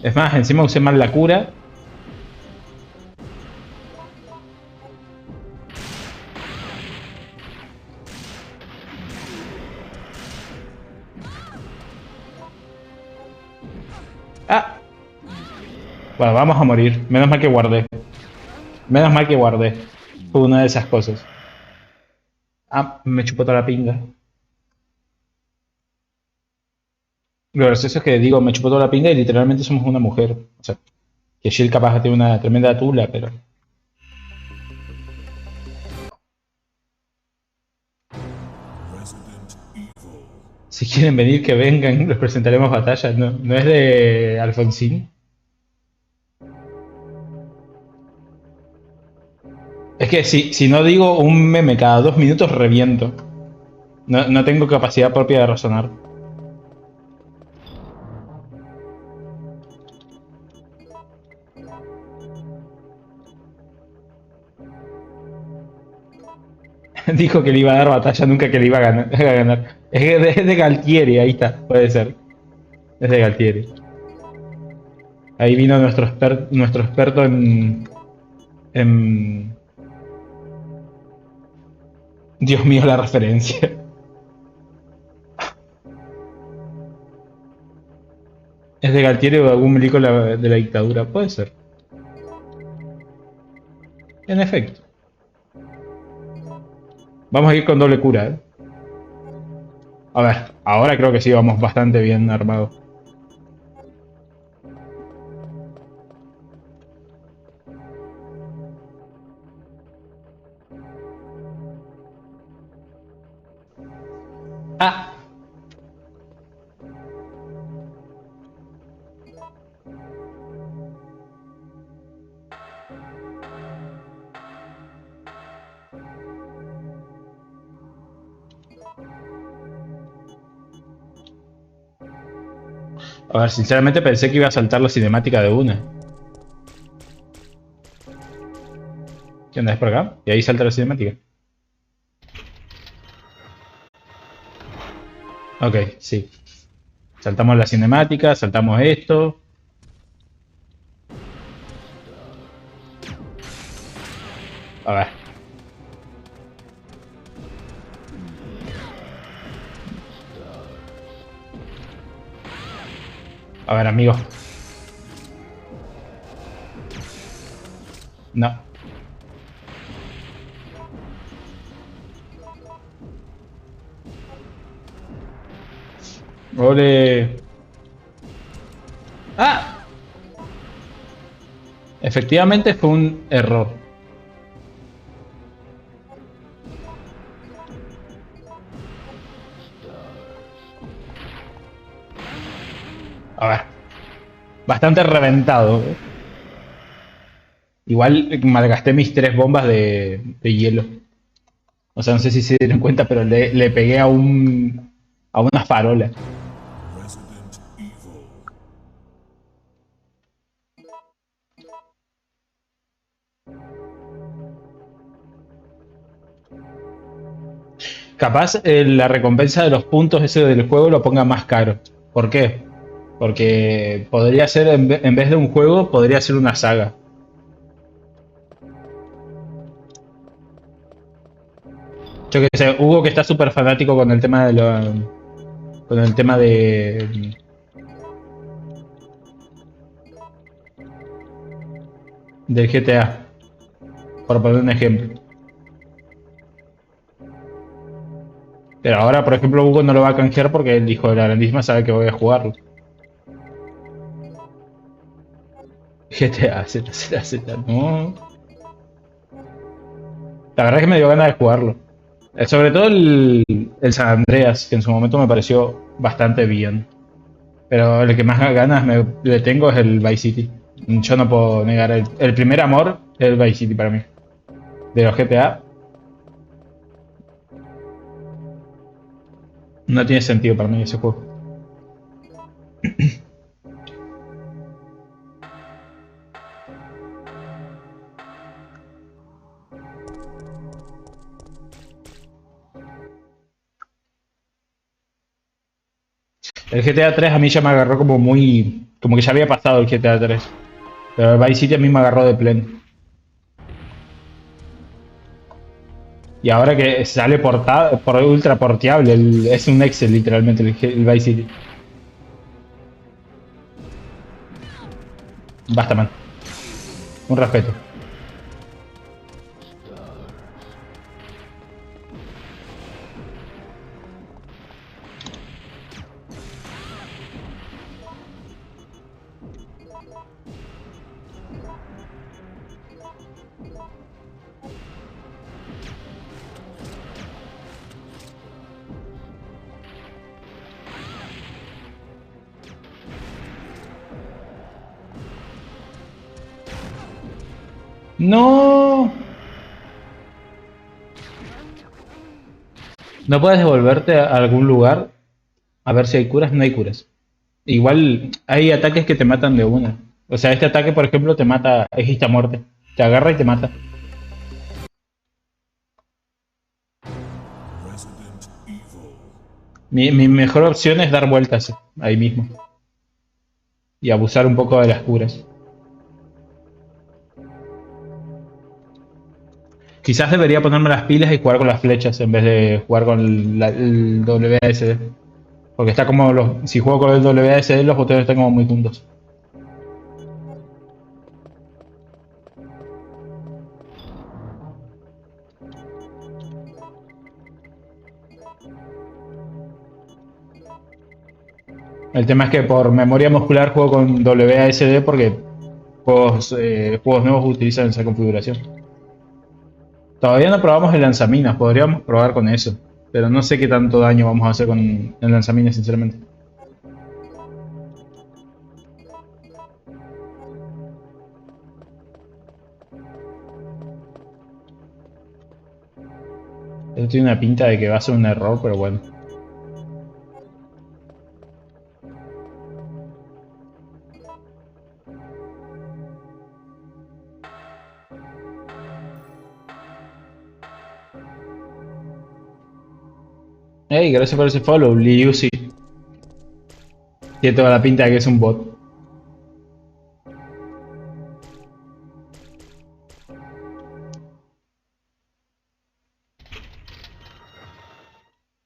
[SPEAKER 1] Es más, encima usé mal la cura. Ah. Bueno, vamos a morir. Menos mal que guardé. Menos mal que guardé. Fue una de esas cosas. Ah, me chupó toda la pinga. Lo gracioso es que digo, me chupó toda la pinga y literalmente somos una mujer. O sea, que Jill capaz tiene una tremenda tula, pero...
[SPEAKER 2] Resident Evil.
[SPEAKER 1] Si quieren venir, que vengan, les presentaremos batallas. No, no es de Alfonsín. Es que si no digo un meme cada 2 minutos, reviento. No, no tengo capacidad propia de razonar. Dijo que le iba a dar batalla, nunca que le iba a ganar. A ganar. Es de Galtieri, ahí está, puede ser. Es de Galtieri. Ahí vino nuestro experto en... Dios mío, la referencia. Es de Galtieri o de algún milico de la dictadura, puede ser. En efecto. Vamos a ir con doble cura, ¿eh? A ver, ahora creo que sí vamos bastante bien armados. Ah, A ver, sinceramente pensé que iba a saltar la cinemática de una. ¿Qué onda? ¿Es por acá? Y ahí salta la cinemática. Ok, sí. Saltamos la cinemática, saltamos esto. A ver. A ver, amigo. No. Ole. ¡Ah! Efectivamente fue un error. A ver. Bastante reventado. Igual malgasté mis 3 bombas de hielo. O sea, no sé si se dieron cuenta, pero le pegué a una farola.
[SPEAKER 2] Resident Evil.
[SPEAKER 1] Capaz la recompensa de los puntos ese del juego lo ponga más caro. ¿Por qué? Porque podría ser, en vez de un juego, podría ser una saga. Yo que sé, Hugo que está súper fanático con el tema de con el tema del GTA, por poner un ejemplo. Pero ahora, por ejemplo, Hugo no lo va a canjear porque el hijo de la grandísima sabe que voy a jugarlo. GTA, Z, no. La verdad es que me dio ganas de jugarlo. Sobre todo el San Andreas, que en su momento me pareció bastante bien. Pero el que más ganas le tengo es el Vice City. Yo no puedo negar el primer amor es el Vice City para mí. De los GTA no tiene sentido para mí ese juego. El GTA 3 a mí ya me agarró como muy... Como que ya había pasado el GTA 3. Pero el Vice City a mí me agarró de pleno. Y ahora que sale por ultra porteable, es un Excel literalmente el Vice City. Basta, man. Un respeto. ¡No! ¿No puedes devolverte a algún lugar a ver si hay curas? No hay curas. Igual hay ataques que te matan de una. O sea, este ataque, por ejemplo, te mata, es insta muerte. Te agarra y te mata.
[SPEAKER 2] Resident Evil.
[SPEAKER 1] Mi mejor opción es dar vueltas ahí mismo. Y abusar un poco de las curas. Quizás debería ponerme las pilas y jugar con las flechas en vez de jugar con el WASD. Porque está como si juego con el WASD los botones están como muy juntos. El tema es que por memoria muscular juego con WASD porque juegos nuevos utilizan esa configuración. Todavía no probamos el lanzaminas, podríamos probar con eso. Pero no sé qué tanto daño vamos a hacer con el lanzaminas, sinceramente. Esto tiene una pinta de que va a ser un error, pero bueno. Hey, gracias por ese follow, Liusi. Tiene toda la pinta de que es un bot.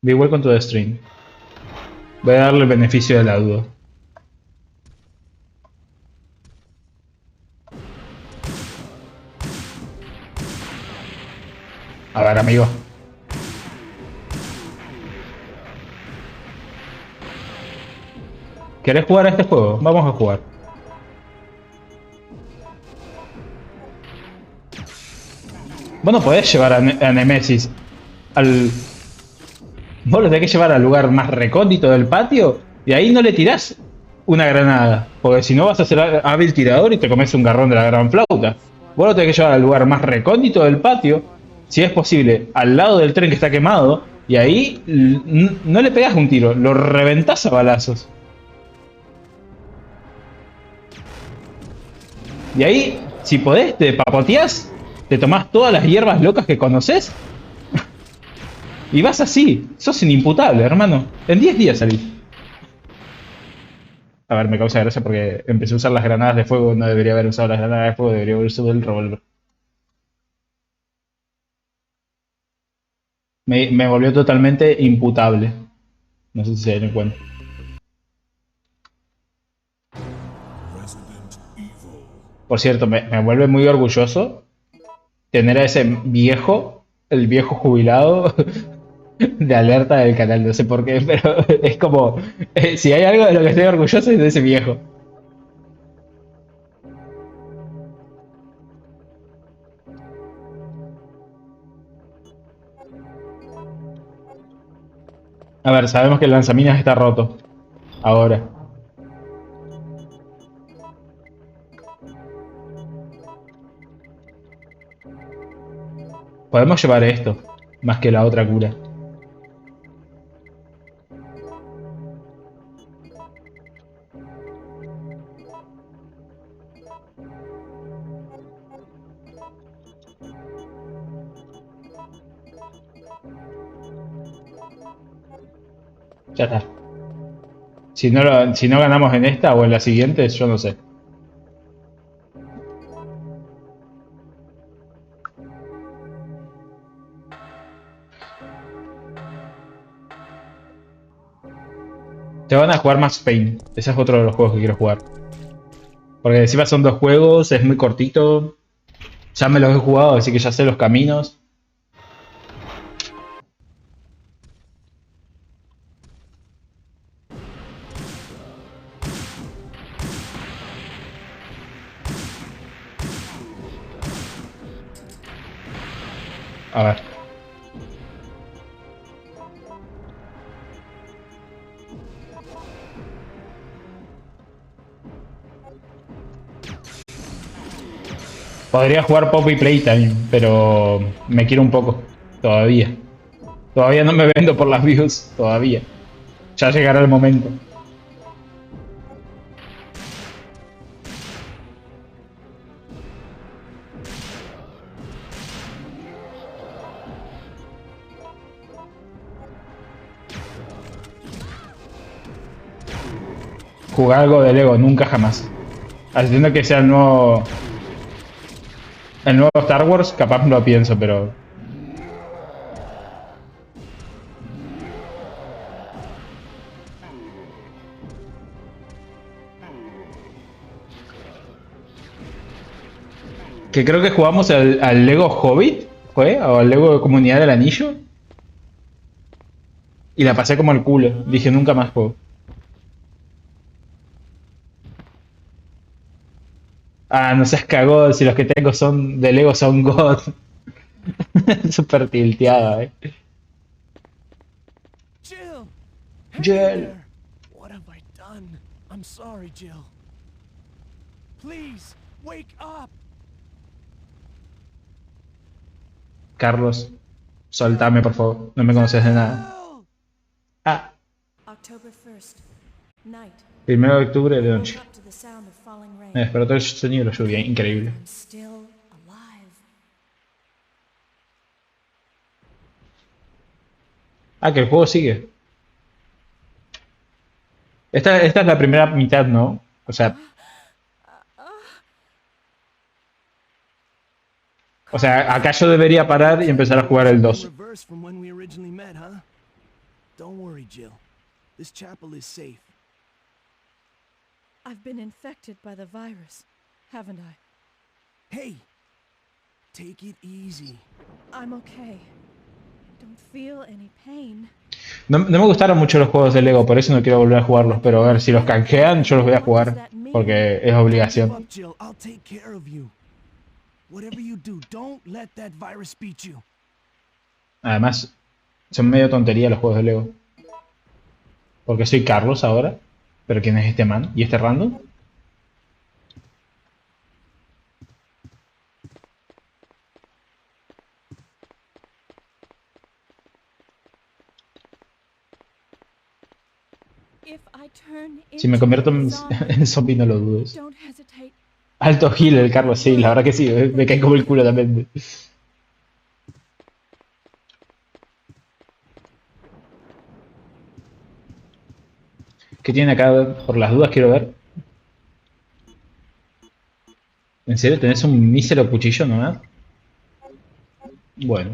[SPEAKER 1] Be welcome to the stream. Voy a darle el beneficio de la duda. A ver, amigo. ¿Querés jugar a este juego? Vamos a jugar. Vos no podés llevar a Nemesis al... Vos lo tenés que llevar al lugar más recóndito del patio y ahí no le tirás una granada. Porque si no vas a ser hábil tirador y te comes un garrón de la gran flauta. Vos lo tenés que llevar al lugar más recóndito del patio, si es posible, al lado del tren que está quemado, y ahí no le pegás un tiro, lo reventás a balazos. Y ahí, si podés, te papoteás, te tomás todas las hierbas locas que conoces y vas así. Sos inimputable, hermano. En 10 días salís. A ver, me causa gracia porque empecé a usar las granadas de fuego. No debería haber usado las granadas de fuego, debería haber usado el revólver. Me volvió totalmente imputable. No sé si se dieron cuenta.
[SPEAKER 2] Resident Evil.
[SPEAKER 1] Por cierto, me vuelve muy orgulloso tener a ese viejo, el viejo jubilado de alerta del canal. No sé por qué, pero es como, si hay algo de lo que estoy orgulloso es de ese viejo. A ver, sabemos que el lanzaminas está roto. Ahora. Podemos llevar esto, más que la otra cura. Ya está. Si no ganamos en esta o en la siguiente, yo no sé. Te van a jugar Max Payne. Ese es otro de los juegos que quiero jugar. Porque encima son 2 juegos, es muy cortito. Ya me los he jugado, así que ya sé los caminos. A ver. Podría jugar Poppy Playtime, pero me quiero un poco. Todavía. Todavía no me vendo por las views. Todavía. Ya llegará el momento. Jugar algo de Lego, nunca jamás. Haciendo que sea el nuevo Star Wars, capaz no lo pienso, pero... Que creo que jugamos al Lego Hobbit, ¿fue? O al Lego Comunidad del Anillo. Y la pasé como el culo. Dije, nunca más juego. Ah, no seas cagón, si los que tengo son de Lego son God. Súper tilteada,
[SPEAKER 4] Jill!
[SPEAKER 1] Jill.
[SPEAKER 4] There. What have I done? I'm sorry, Jill. Please, wake up!
[SPEAKER 1] Carlos, soltame por favor. No me conoces de nada.
[SPEAKER 4] Jill!
[SPEAKER 1] Ah,
[SPEAKER 3] October 1st, night.
[SPEAKER 1] 1 de octubre de
[SPEAKER 3] Woke
[SPEAKER 1] noche.
[SPEAKER 3] up to the sound of falling rain.
[SPEAKER 1] Me despertó el sonido de la lluvia, increíble.
[SPEAKER 3] I'm still alive.
[SPEAKER 1] Ah, que el juego sigue. Esta es la primera mitad, ¿no? O sea, acá yo debería parar y empezar a jugar el 2.
[SPEAKER 4] Reverse from when we originally met, huh? Don't worry, Jill. This chapel is safe.
[SPEAKER 3] I've been infected by the virus, haven't I?
[SPEAKER 4] Hey, take it easy.
[SPEAKER 3] I'm okay. Don't feel any pain.
[SPEAKER 1] No me gustaron mucho los juegos de Lego, por eso no quiero volver a jugarlos. Pero a ver, si los canjean, yo los voy a jugar. Porque es
[SPEAKER 4] Give
[SPEAKER 1] obligación.
[SPEAKER 4] up, Jill. I'll take care of you. Whatever you do, don't let that virus beat you.
[SPEAKER 1] Además, son medio tontería los juegos de Lego. Porque soy Carlos ahora. Pero ¿quién es este man? ¿Y este random?
[SPEAKER 3] If I turn
[SPEAKER 1] Si me
[SPEAKER 3] into
[SPEAKER 1] convierto
[SPEAKER 3] a
[SPEAKER 1] en,
[SPEAKER 3] zombie,
[SPEAKER 1] en zombie, no lo dudes.
[SPEAKER 3] don't hesitate.
[SPEAKER 1] Alto heal el Carlos, sí, la verdad que sí. Me cae como el culo también. ¿Qué tiene acá? Por las dudas quiero ver. ¿En serio tenés un mísero cuchillo nomás? Bueno,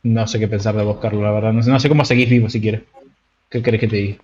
[SPEAKER 1] no sé qué pensar de vos, Carlos, la verdad. No sé cómo seguís vivo siquiera. ¿Qué querés que te diga?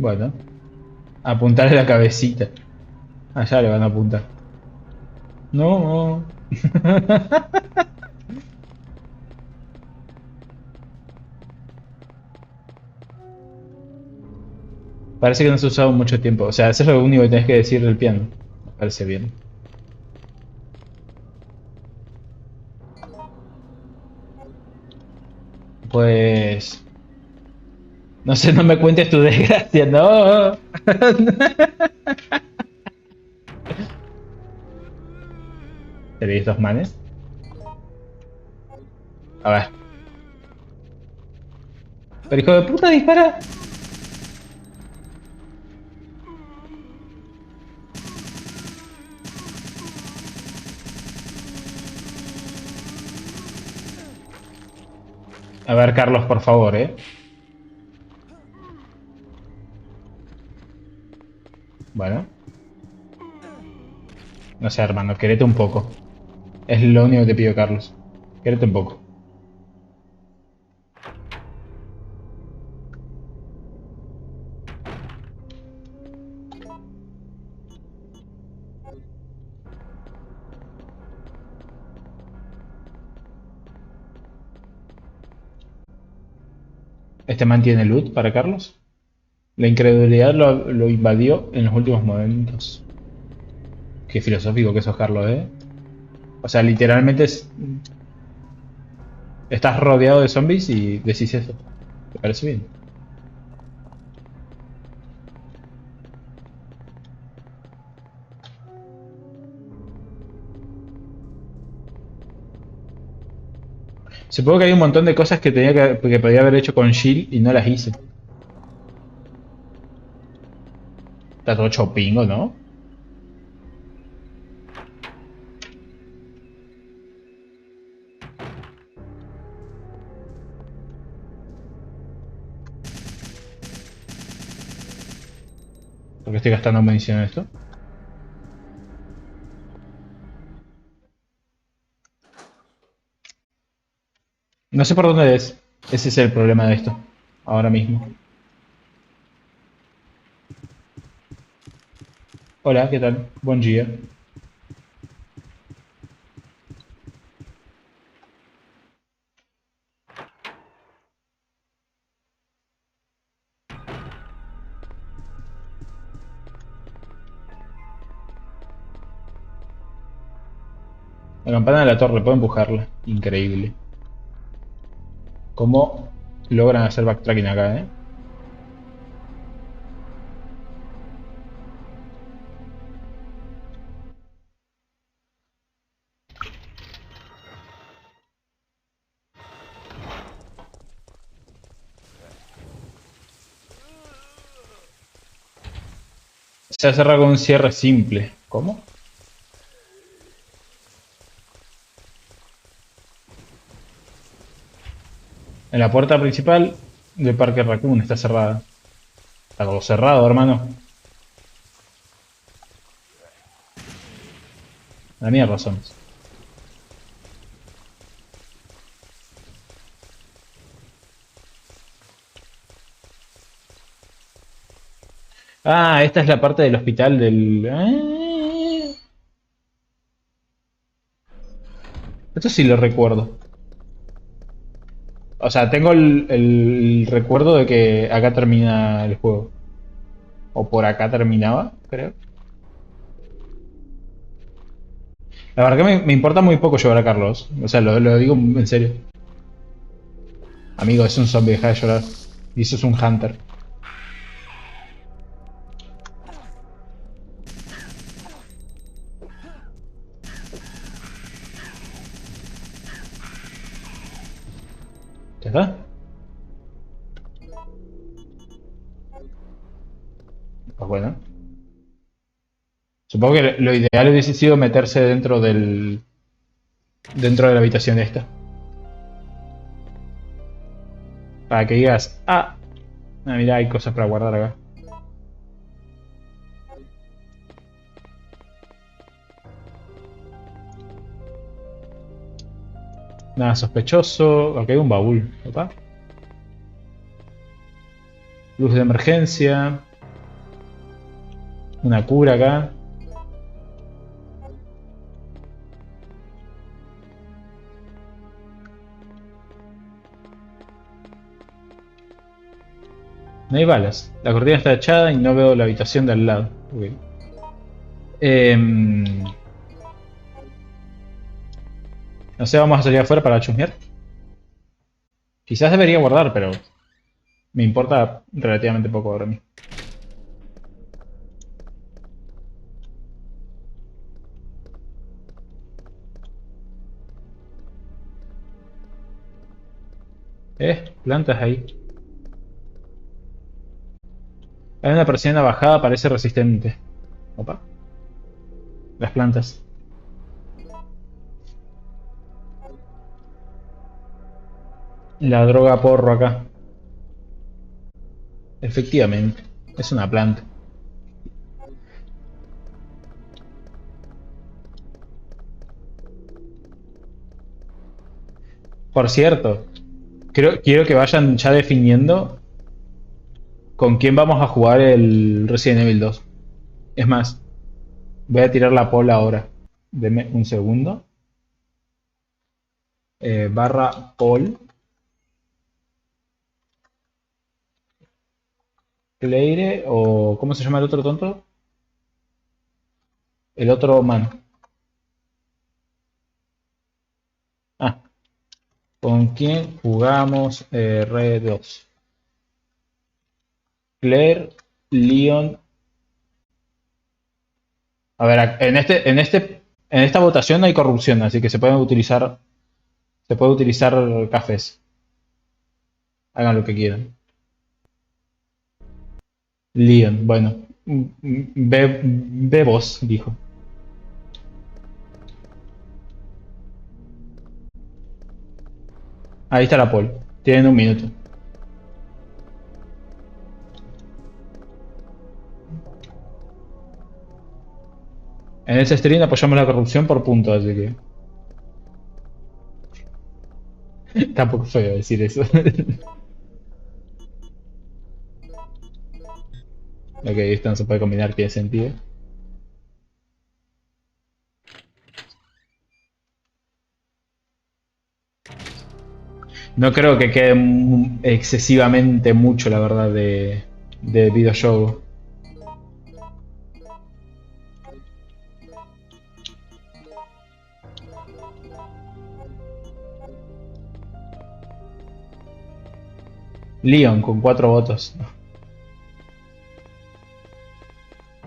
[SPEAKER 1] Bueno, apuntarle la cabecita. Allá le van a apuntar. No. Parece que no se ha usado mucho tiempo. O sea, eso es lo único que tenés que decir del piano. Me parece bien. Pues... No sé, no me cuentes tu desgracia, no. ¿Tenéis dos manes? A ver. Pero hijo de puta, dispara. A ver, Carlos, por favor, Bueno. No sé, hermano, querete un poco. Es lo único que te pido, Carlos. Querete un poco. ¿Este man tiene loot para Carlos? La incredulidad lo invadió en los últimos momentos. Qué filosófico que sos, Carlos, O sea, literalmente estás rodeado de zombies y decís eso. ¿Te parece bien? Supongo que hay un montón de cosas que podía haber hecho con Shield y no las hice. Está todo chopingo, ¿no? ¿Por qué estoy gastando munición en esto? No sé por dónde es. Ese es el problema de esto. Ahora mismo. Hola, ¿qué tal? Buen día. La campana de la torre, puedo empujarla. Increíble. ¿Cómo logran hacer backtracking acá, eh? Se cerra con un cierre simple. ¿Cómo? En la puerta principal del Parque Raccoon está cerrada. Está todo cerrado, hermano. La mía razones. Ah, esta es la parte del hospital del... Esto sí lo recuerdo. O sea, tengo el recuerdo de que acá termina el juego. O por acá terminaba, creo. La verdad que me importa muy poco llevar a Carlos. O sea, lo digo en serio. Amigo, es un zombie, deja de llorar. Y eso es un hunter. ¿Ya está? Pues bueno. Supongo que lo ideal hubiese sido meterse dentro del... dentro de la habitación esta. Para que digas, mira, hay cosas para guardar acá. Nada sospechoso. Aquí hay un baúl. ¿Opa? Luz de emergencia. Una cura acá. No hay balas. La cortina está echada y no veo la habitación de al lado. Okay. No sé, vamos a salir afuera para chusmear. Quizás debería guardar, pero me importa relativamente poco ahora mismo. Plantas ahí. Hay una persiana bajada, parece resistente. Opa. Las plantas. La droga porro acá. Efectivamente. Es una planta. Por cierto, quiero que vayan ya definiendo con quién vamos a jugar el Resident Evil 2. Es más, voy a tirar la poll ahora. Deme un segundo. Barra poll. Claire o... ¿Cómo se llama el otro tonto? El otro man. Ah. ¿Con quién jugamos Red 2? Claire, Leon. A ver, en esta votación no hay corrupción, así que se puede utilizar cafés. Hagan lo que quieran. Leon, bueno. Ve vos, dijo. Ahí está la poll. Tienen un minuto. En ese stream apoyamos la corrupción por punto, así que... Tampoco es feo decir eso. Ok, esto no se puede combinar, tiene sentido. No creo que quede excesivamente mucho, la verdad, de videojuego. Leon con 4 votos.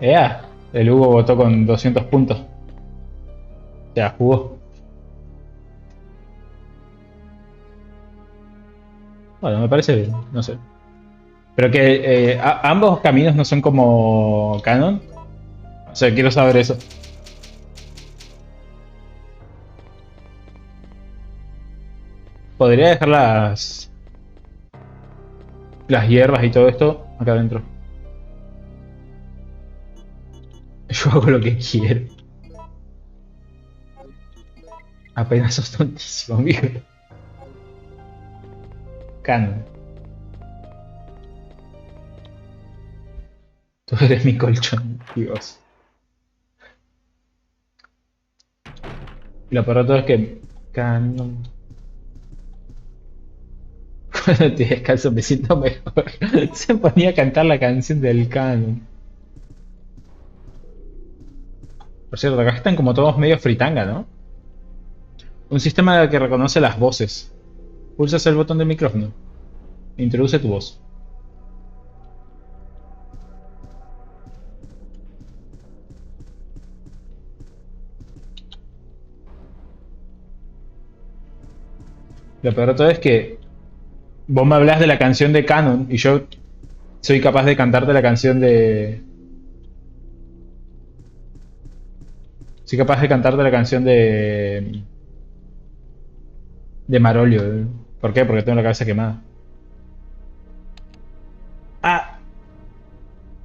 [SPEAKER 1] ¡Ea! El Hugo votó con 200 puntos. O sea, jugó. Bueno, me parece bien, no sé. Pero que ambos caminos no son como canon. O sea, quiero saber eso. Podría dejar las hierbas y todo esto acá adentro. Yo hago lo que quiero. Apenas sos tontísimo, amigo. Canon. Tú eres mi colchón, Dios. Lo peor de todo es que... Canon. Cuando estoy descalzo me siento mejor. Se ponía a cantar la canción del canon. Por cierto, acá están como todos medio fritanga, ¿no? Un sistema que reconoce las voces. Pulsas el botón del micrófono. Introduce tu voz. Lo peor de todo es que vos me hablas de la canción de Canon y yo soy capaz de cantarte la canción de... Soy capaz de cantarte la canción de... De Marolio. ¿Por qué? Porque tengo la cabeza quemada. ¡Ah!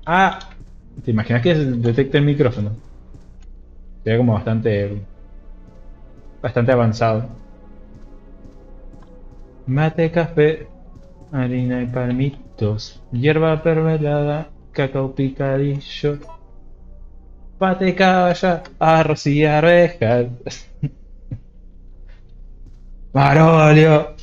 [SPEAKER 1] ¡Ah! ¿Te imaginas que detecte el micrófono? Sería como bastante... Bastante avanzado. Mate, café, harina y palmitos, hierba permelada, cacao picadillo, pate caballa, arroz y arvejas. Marolio.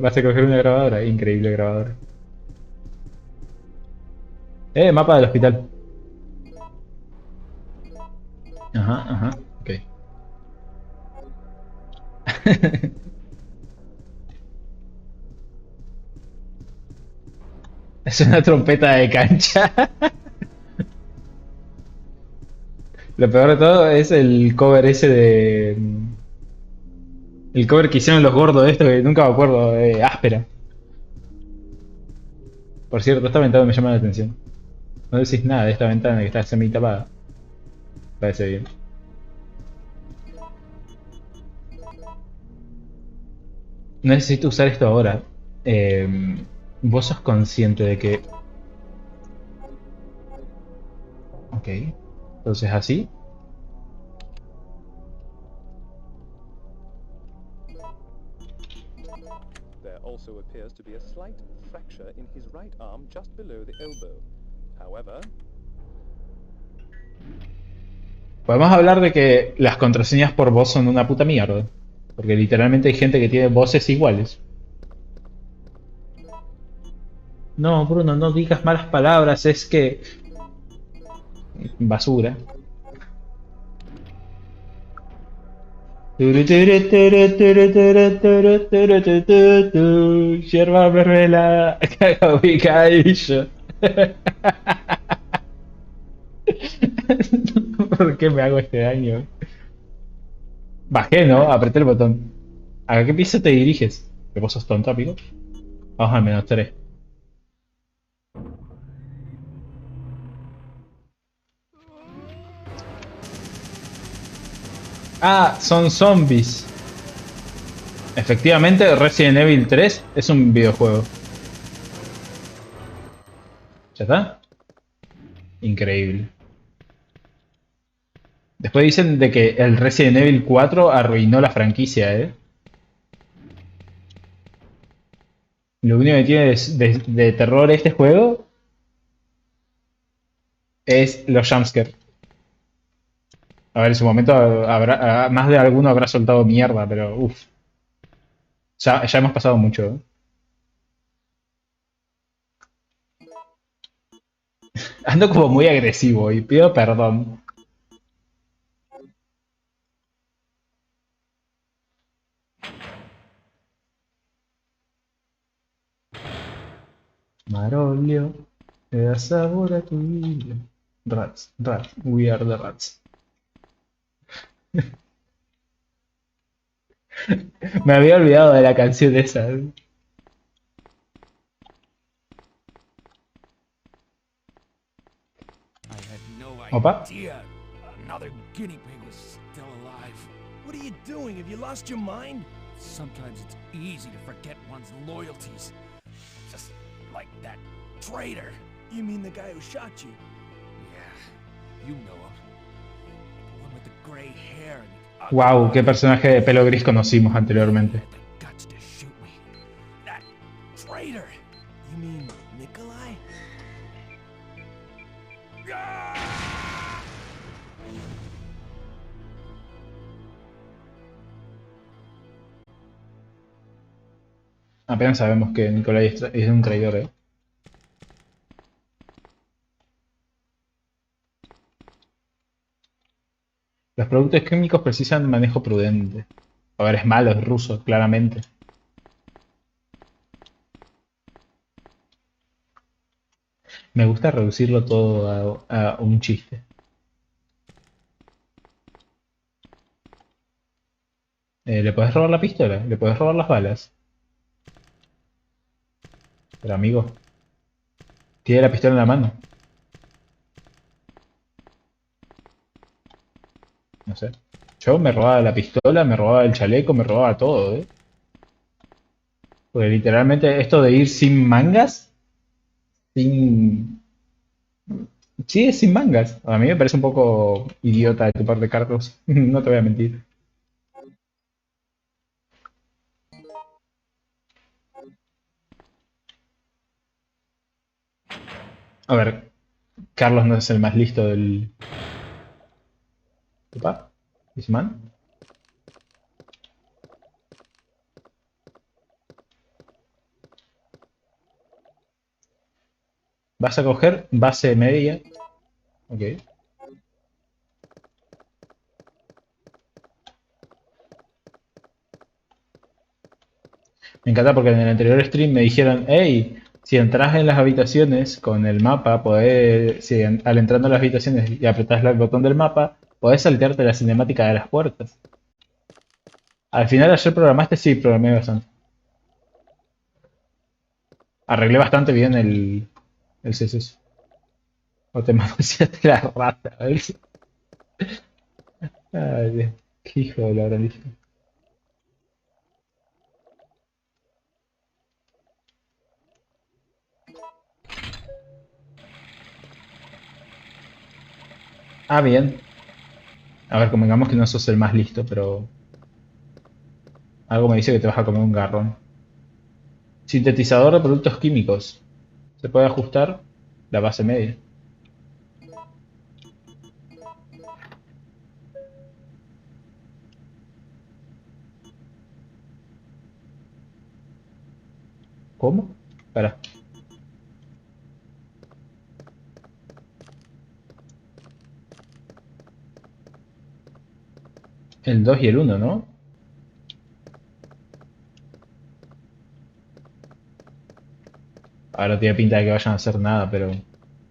[SPEAKER 1] Vas a coger una grabadora, increíble grabadora. Mapa del hospital. Ajá, ajá, ok. Es una trompeta de cancha. Lo peor de todo es el cover ese de... El cover que hicieron los gordos esto que nunca me acuerdo, de Áspera. Por cierto, esta ventana me llama la atención. No decís nada de esta ventana que está semi tapada. Parece bien. No necesito usar esto ahora. Vos sos consciente de que... Ok. Entonces así.
[SPEAKER 5] There also appears to be a slight fracture in his right arm just below the elbow. However,
[SPEAKER 1] Podemos hablar de que las contraseñas por voz son una puta mierda. Porque literalmente hay gente que tiene voces iguales. No, Bruno, no digas malas palabras, es que... Basura. Yerba mermelada, cacao picadillo. ¿Por qué me hago este daño? Bajé, ¿no? Apreté el botón. ¿A qué piso te diriges? ¿Que vos sos tonto, amigo? Vamos al menos 3. Ah, son zombies. Efectivamente, Resident Evil 3 es un videojuego. ¿Ya está? Increíble. Después dicen de que el Resident Evil 4 arruinó la franquicia, ¿eh? Lo único que tiene de terror este juego es los jumpscares. A ver, en su momento más de alguno habrá soltado mierda, pero uff. Ya hemos pasado mucho, ¿eh? Ando como muy agresivo y pido perdón. Marolio, le da sabor a tu vida. Rats, rats, we are the rats. Me había olvidado de la canción esa.
[SPEAKER 4] I had no
[SPEAKER 1] Opa.
[SPEAKER 4] idea another guinea pig was still alive. What are you doing? Have you lost your mind? Sometimes it's easy to forget one's loyalties. Just like that traitor. You mean the guy who shot you? Yeah, you know him. The one with the gray hair and the ugly
[SPEAKER 1] Wow, qué
[SPEAKER 4] eyes.
[SPEAKER 1] personaje de pelo gris conocimos anteriormente.
[SPEAKER 4] The guts to shoot me. That traitor. You mean Nikolai?
[SPEAKER 1] Apenas sabemos que Nikolai es un traidor, ¿eh? Los productos químicos precisan manejo prudente. A ver, es malo, es ruso, claramente. Me gusta reducirlo todo a un chiste. ¿Le podés robar la pistola? ¿Le podés robar las balas? Pero amigo, tiene la pistola en la mano. No sé. Yo me robaba la pistola, me robaba el chaleco, me robaba todo, ¿eh? Porque literalmente esto de ir sin mangas, sin... Sí, es sin mangas. A mí me parece un poco idiota de tu parte, Carlos. No te voy a mentir. A ver, Carlos no es el más listo del... ¿Opa? ¿Dice man? Vas a coger base media. Ok. Me encanta porque en el anterior stream me dijeron, hey, si entras en las habitaciones con el mapa, podés, si al entrar en las habitaciones y apretás el botón del mapa, podés saltearte la cinemática de las puertas. Al final ayer programaste, sí, programé bastante. Arreglé bastante bien el CSS. O te manoseaste la rata, a ver si... Ay, Dios, qué hijo de la grandísima. Ah, bien. A ver, convengamos que no sos el más listo, pero algo me dice que te vas a comer un garrón. Sintetizador de productos químicos. Se puede ajustar la base media. ¿Cómo? Espera. El 2 y el 1, ¿no? Ahora no tiene pinta de que vayan a hacer nada, pero...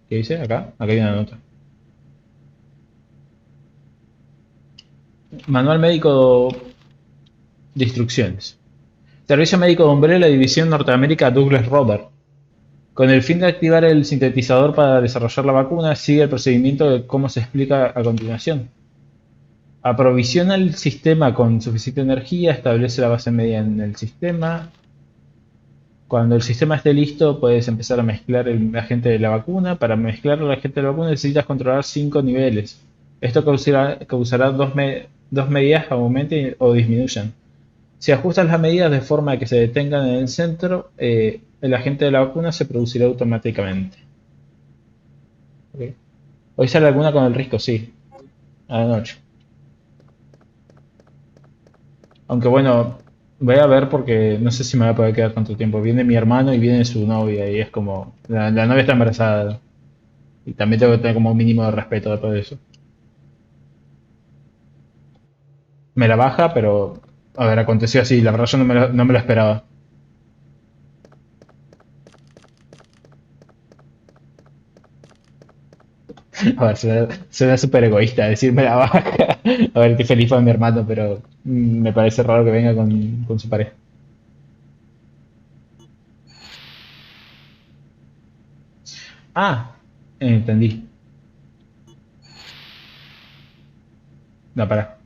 [SPEAKER 1] ¿Qué dice? Acá. Acá hay una nota. Manual médico de instrucciones. Servicio médico de Umbrella, División Norteamérica Douglas Robert. Con el fin de activar el sintetizador para desarrollar la vacuna, sigue el procedimiento de cómo se explica a continuación. Aprovisiona el sistema con suficiente energía, establece la base media en el sistema. Cuando el sistema esté listo, puedes empezar a mezclar el agente de la vacuna. Para mezclar el agente de la vacuna necesitas controlar 5 niveles. Esto causará dos medidas que aumenten o disminuyan. Si ajustas las medidas de forma que se detengan en el centro, el agente de la vacuna se producirá automáticamente. Okay. Hoy sale alguna con el risco, sí. A la noche. Aunque bueno, voy a ver porque no sé si me va a poder quedar tanto tiempo. Viene mi hermano y viene su novia y es como... La novia está embarazada. Y también tengo que tener como un mínimo de respeto después de eso. Me la baja, pero... A ver, aconteció así. La verdad yo no me lo esperaba. A ver, suena súper egoísta decirme la baja. A ver, estoy feliz por mi hermano, pero me parece raro que venga con su pareja. Ah, entendí. No, para.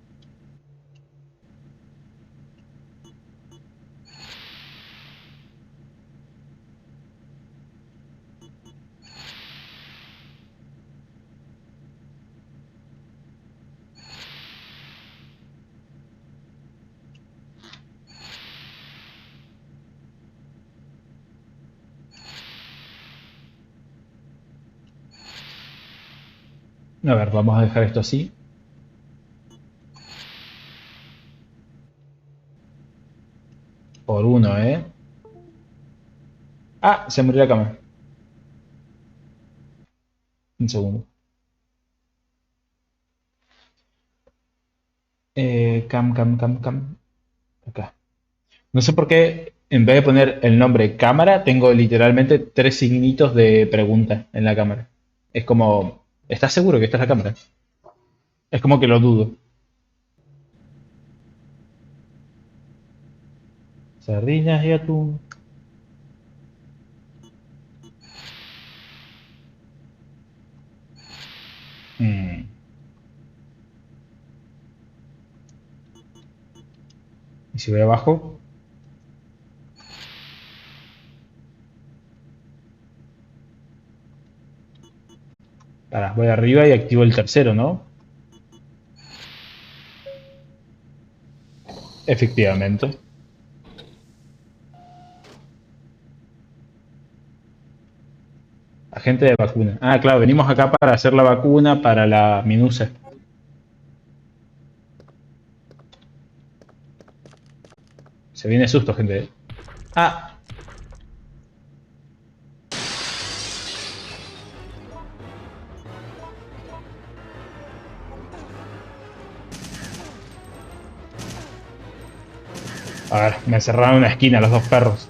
[SPEAKER 1] A ver, vamos a dejar esto así. Por uno, ¿eh? Ah, se murió la cámara. Un segundo. Cam. Acá. No sé por qué, en vez de poner el nombre cámara, tengo literalmente tres signitos de pregunta en la cámara. Es como, ¿estás seguro que esta es la cámara? Es como que lo dudo. Sardinas y atún. Mm. ¿Y si voy abajo? Para, voy arriba y activo el tercero, ¿no? Efectivamente. Agente de vacuna. Ah, claro, venimos acá para hacer la vacuna para la minusa. Se viene susto, gente. Ah, a ver, me cerraron en una esquina los dos perros.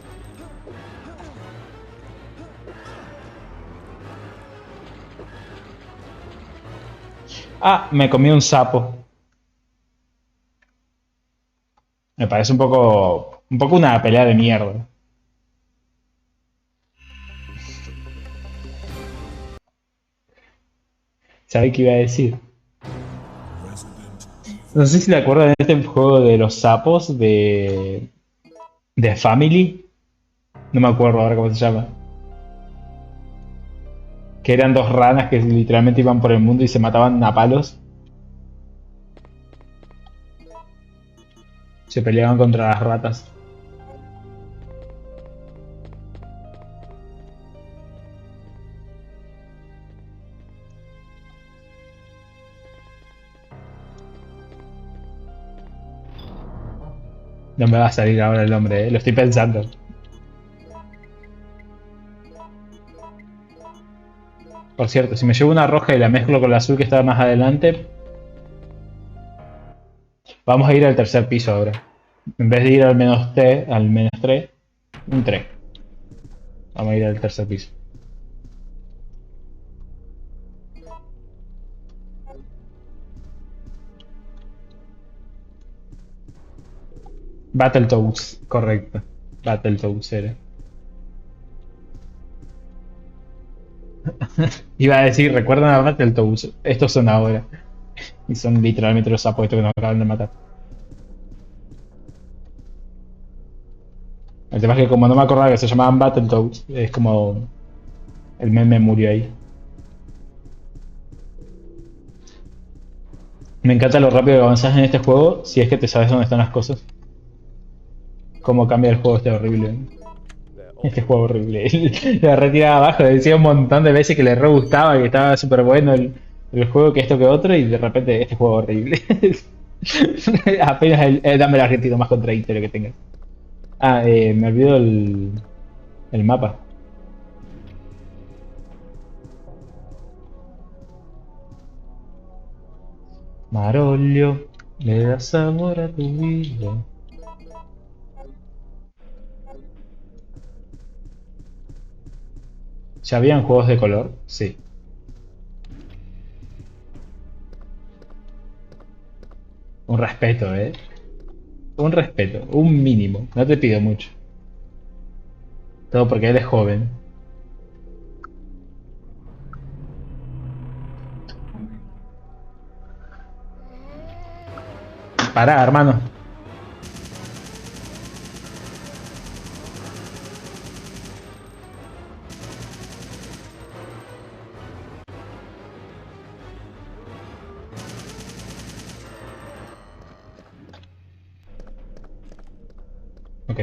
[SPEAKER 1] Ah, me comí un sapo. Me parece un poco una pelea de mierda. ¿Sabe qué iba a decir?
[SPEAKER 2] Resident
[SPEAKER 1] No
[SPEAKER 2] Evil.
[SPEAKER 1] sé si te acuerdas de este juego de los sapos de Family. No me acuerdo ahora cómo se llama. Que eran dos ranas que literalmente iban por el mundo y se mataban a palos. Se peleaban contra las ratas. No me va a salir ahora el nombre, lo estoy pensando. Por cierto, si me llevo una roja y la mezclo con la azul que estaba más adelante, vamos a ir al tercer piso ahora. En vez de ir al menos 3, un 3. Vamos a ir al tercer piso. Battletoads, correcto. Battletoads era. Iba a decir, ¿recuerdan a Battletoads? Estos son ahora. Y son literalmente los sapos estos que nos acaban de matar. El tema es que como no me acordaba que se llamaban Battletoads, es como el meme murió ahí. Me encanta lo rápido que avanzas en este juego si es que te sabes dónde están las cosas. Cómo cambia el juego este horrible.
[SPEAKER 5] There
[SPEAKER 1] Este
[SPEAKER 5] also
[SPEAKER 1] juego horrible. La retiraba abajo, decía un montón de veces que le re gustaba, que estaba súper bueno el juego, que esto que otro, y de repente este juego horrible. Apenas dame el argentino más contradictorio que tengas. Ah, me olvido el mapa. Marolio, le da sabor a tu vida. ¿Ya habían juegos de color? Sí. Un respeto, Un respeto, un mínimo. No te pido mucho. Todo porque eres joven. Pará, hermano. Ok.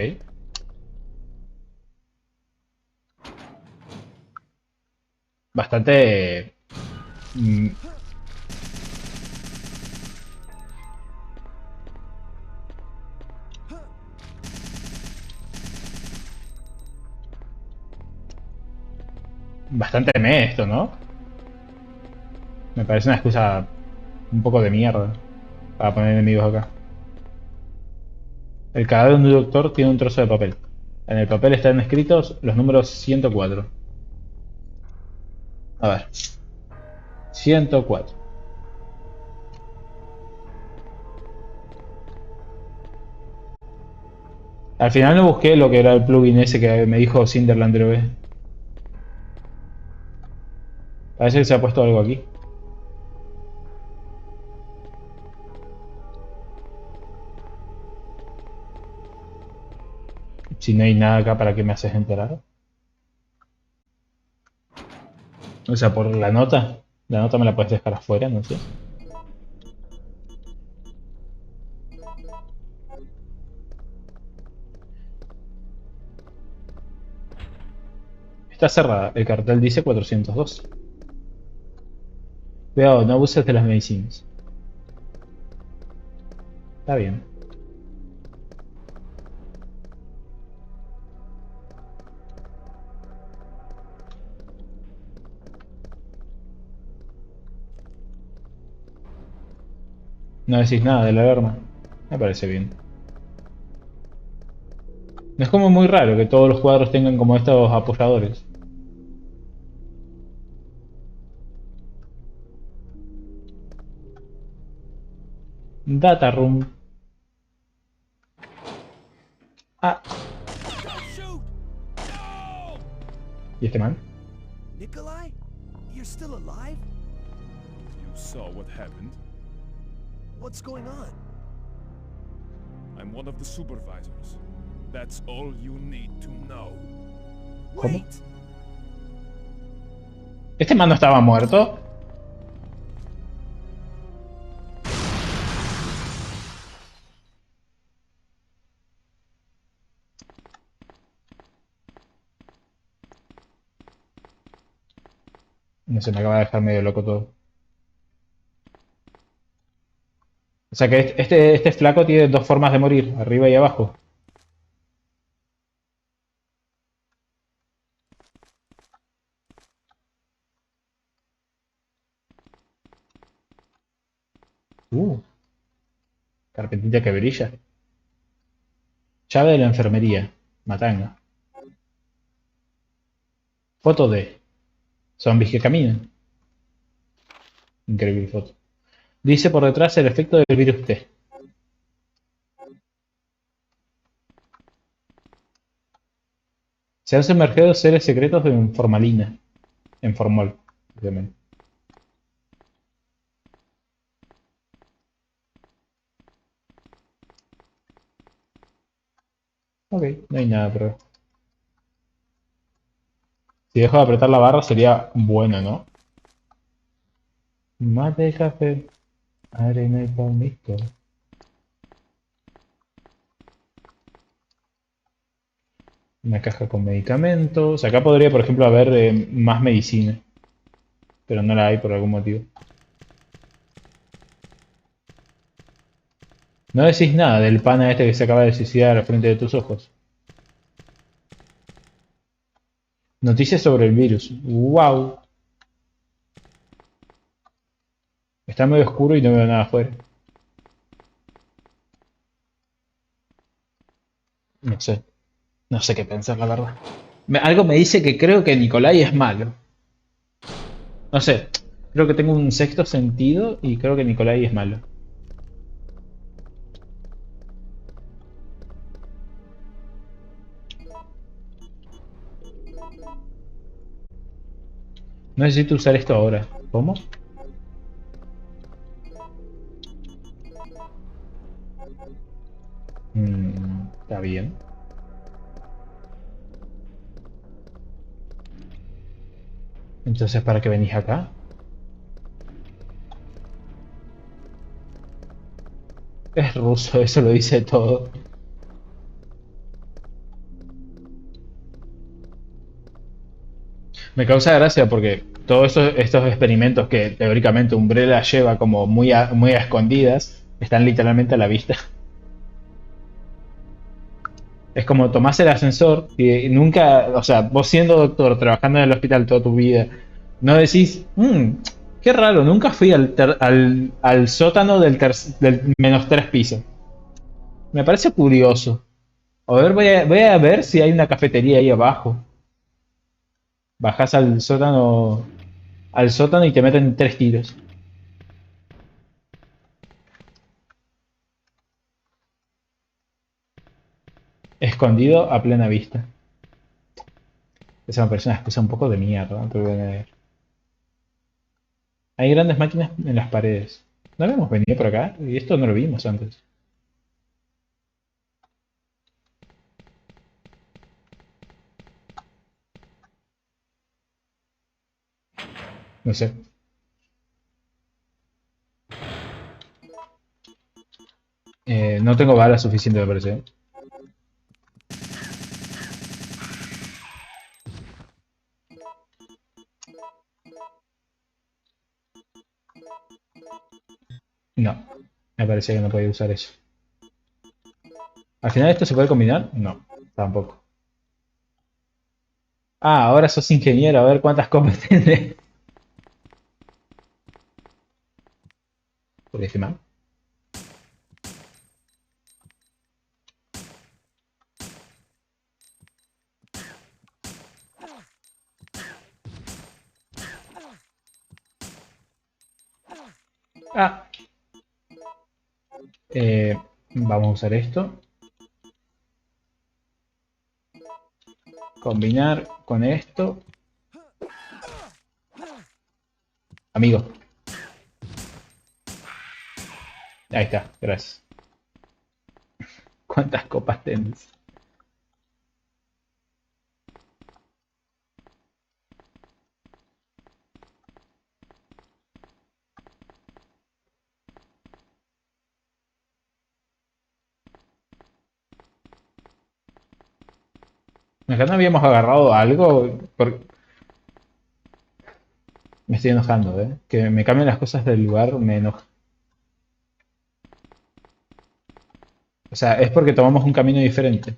[SPEAKER 1] Bastante... bastante esto, ¿no? Me parece una excusa un poco de mierda para poner enemigos acá. El cadáver de un doctor tiene un trozo de papel. En el papel están escritos los números 104. A ver. 104. Al final no busqué lo que era el plugin ese que me dijo Cinderland vez. Parece que se ha puesto algo aquí. Si no hay nada acá, ¿para qué me haces enterar? O sea, por la nota. La nota me la puedes dejar afuera, no sé. Está cerrada. El cartel dice 402. Cuidado, no abuses de las medicinas. Está bien. No decís nada de la alarma. Me parece bien. Es como muy raro que todos los cuadros tengan como estos apoyadores. Data room. Ah,
[SPEAKER 4] Don't shoot! No!
[SPEAKER 1] ¿y este man?
[SPEAKER 4] Nikolai? You're still alive?
[SPEAKER 2] You saw what happened?
[SPEAKER 4] What's going on?
[SPEAKER 2] I'm one of the supervisors. That's all you need to know.
[SPEAKER 1] ¿Cómo?
[SPEAKER 4] Wait!
[SPEAKER 1] ¿Este man no estaba muerto? No sé, me acaba de dejar medio loco todo. O sea que este flaco tiene dos formas de morir, arriba y abajo. Carpetita que brilla. Llave de la enfermería. Matanga. Foto de zombies que caminan. Increíble foto. Dice por detrás el efecto del virus T. Se han sumergido seres secretos en formalina. En formol, obviamente. Ok, no hay nada, pero... si dejo de apretar la barra sería bueno, ¿no? Mate de café, arena y palmito. Una caja con medicamentos. Acá podría, por ejemplo, haber más medicina. Pero no la hay por algún motivo. No decís nada del pana este que se acaba de suicidar al frente de tus ojos. Noticias sobre el virus. ¡Wow! Está medio oscuro y no veo nada afuera. No sé. No sé qué pensar, la verdad. Algo me dice que creo que Nikolai es malo. No sé. Creo que tengo un sexto sentido y creo que Nikolai es malo. No necesito usar esto ahora. ¿Cómo? Está bien. Entonces, ¿para qué venís acá? Es ruso, eso lo dice todo. Me causa gracia porque todos estos experimentos que teóricamente Umbrella lleva como muy a escondidas, están literalmente a la vista. Es como tomás el ascensor y nunca, o sea, vos siendo doctor, trabajando en el hospital toda tu vida, no decís, qué raro, nunca fui al sótano del menos 3 pisos. Me parece curioso. A ver, voy a ver si hay una cafetería ahí abajo. Bajás al sótano y te meten 3 tiros. Escondido a plena vista. Esa me parece una excusa un poco de mierda, ¿no? Hay grandes máquinas en las paredes. ¿No habíamos venido por acá? Y esto no lo vimos antes. No sé. No tengo balas suficientes, me parece. No. Me parece que no podía usar eso. ¿Al final esto se puede combinar? No, tampoco. Ah, ahora sos ingeniero, a ver cuántas copas tenés. Por encima. Ah. Vamos a usar esto. Combinar con esto. Amigo. Ahí está, gracias. ¿Cuántas copas tenés? Acá no habíamos agarrado algo. Me estoy enojando, ¿eh? Que me cambien las cosas del lugar me enoja. O sea, es porque tomamos un camino diferente.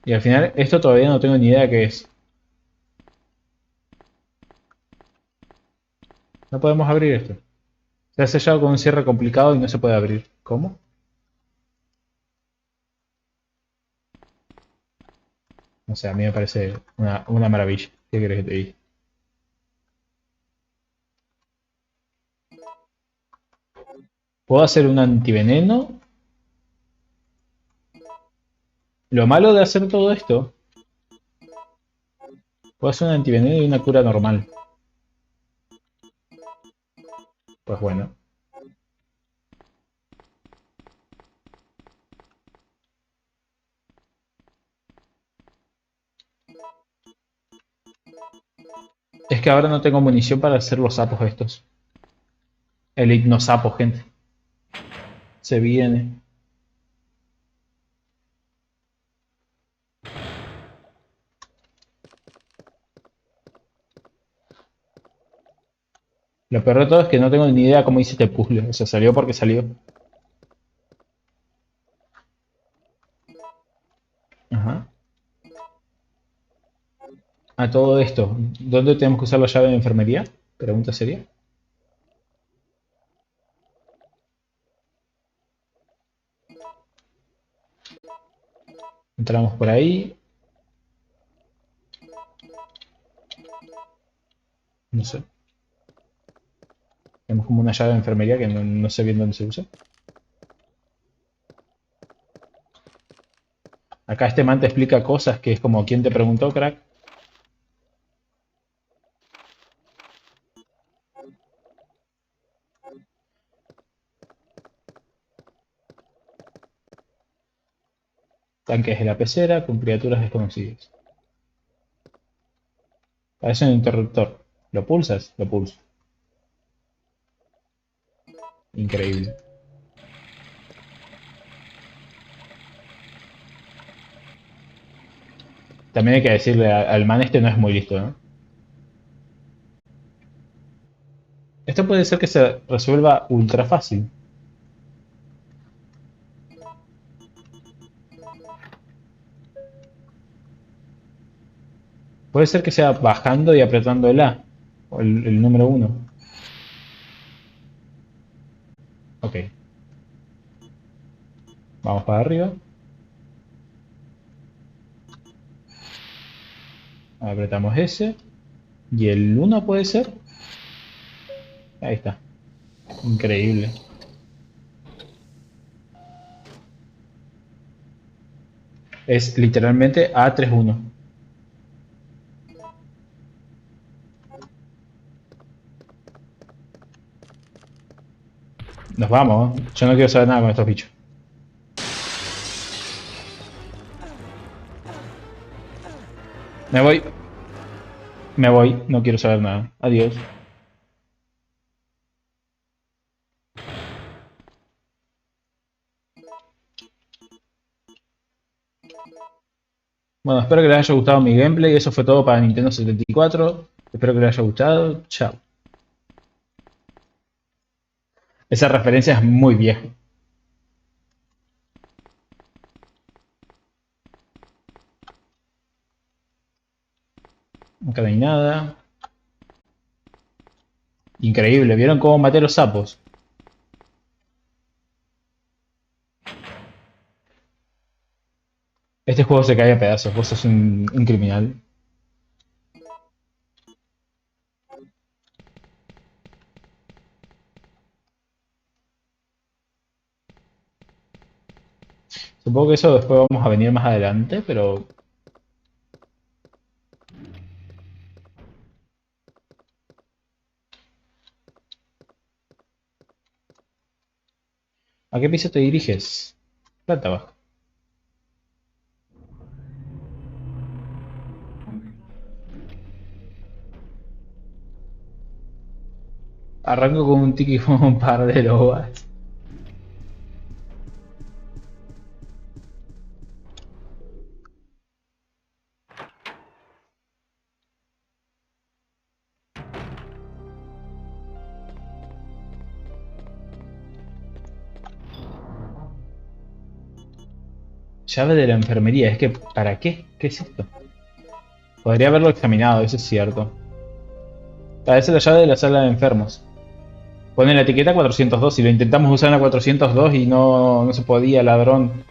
[SPEAKER 1] Y al final, esto todavía no tengo ni idea qué es. No podemos abrir esto. Se ha sellado con un cierre complicado y no se puede abrir. ¿Cómo? No sé, a mí me parece una maravilla. ¿Qué querés que te diga? ¿Puedo hacer un antiveneno? Lo malo de hacer todo esto, puedo hacer un antiveneno y una cura normal. Pues bueno. Es que ahora no tengo munición para hacer los sapos estos. El hipnosapo, gente. Se viene. Lo peor de todo es que no tengo ni idea cómo hice este puzzle. O sea, salió porque salió. Ajá. A todo esto, ¿dónde tenemos que usar la llave de enfermería? Pregunta seria. Entramos por ahí. No sé. Tenemos como una llave de enfermería que no sé bien dónde se usa. Acá este man te explica cosas que es como, ¿quién te preguntó, crack? Tanques de la pecera con criaturas desconocidas. Parece un interruptor. ¿Lo pulsas? Lo pulso. Increíble. También hay que decirle al man este no es muy listo, ¿no? Esto puede ser que se resuelva ultra fácil. Puede ser que sea bajando y apretando el A. O el número 1. Ok. Vamos para arriba. Apretamos S. ¿Y el 1 puede ser? Ahí está. Increíble. Es literalmente A31. Nos vamos, ¿eh? Yo no quiero saber nada con estos bichos. Me voy. Me voy. No quiero saber nada. Adiós. Bueno, espero que les haya gustado mi gameplay. Eso fue todo para Nintendo 74. Espero que les haya gustado. Chao. Esa referencia es muy vieja. Acá no hay nada. Increíble. ¿Vieron cómo maté los sapos? Este juego se cae a pedazos. Vos sos un criminal. Supongo que eso después vamos a venir más adelante, pero... ¿A qué piso te diriges? Planta baja. Arranco con un tiki con un par de lobas. Llave de la enfermería. Es que, ¿para qué? ¿Qué es esto? Podría haberlo examinado, eso es cierto. Parece la llave de la sala de enfermos. Pone la etiqueta 402. Si lo intentamos usar en la 402 y no se podía, ladrón.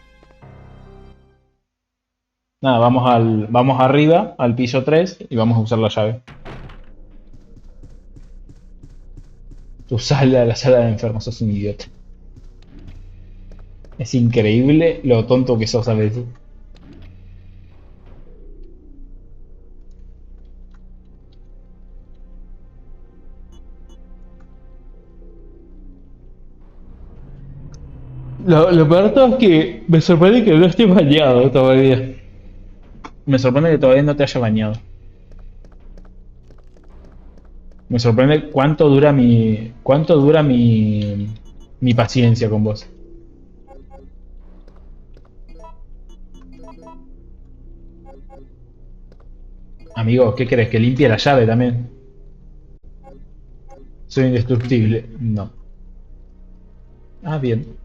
[SPEAKER 1] Nada, vamos arriba, al piso 3 y vamos a usar la llave. Tu sala, la sala de enfermos, sos un idiota. Es increíble lo tonto que sos a veces. Lo peor de todo es que me sorprende que no estés bañado todavía. Me sorprende que todavía no te haya bañado. Me sorprende cuánto dura mi paciencia con vos. Amigo, ¿qué querés? Que limpie la llave también. Soy indestructible. No. Ah, bien.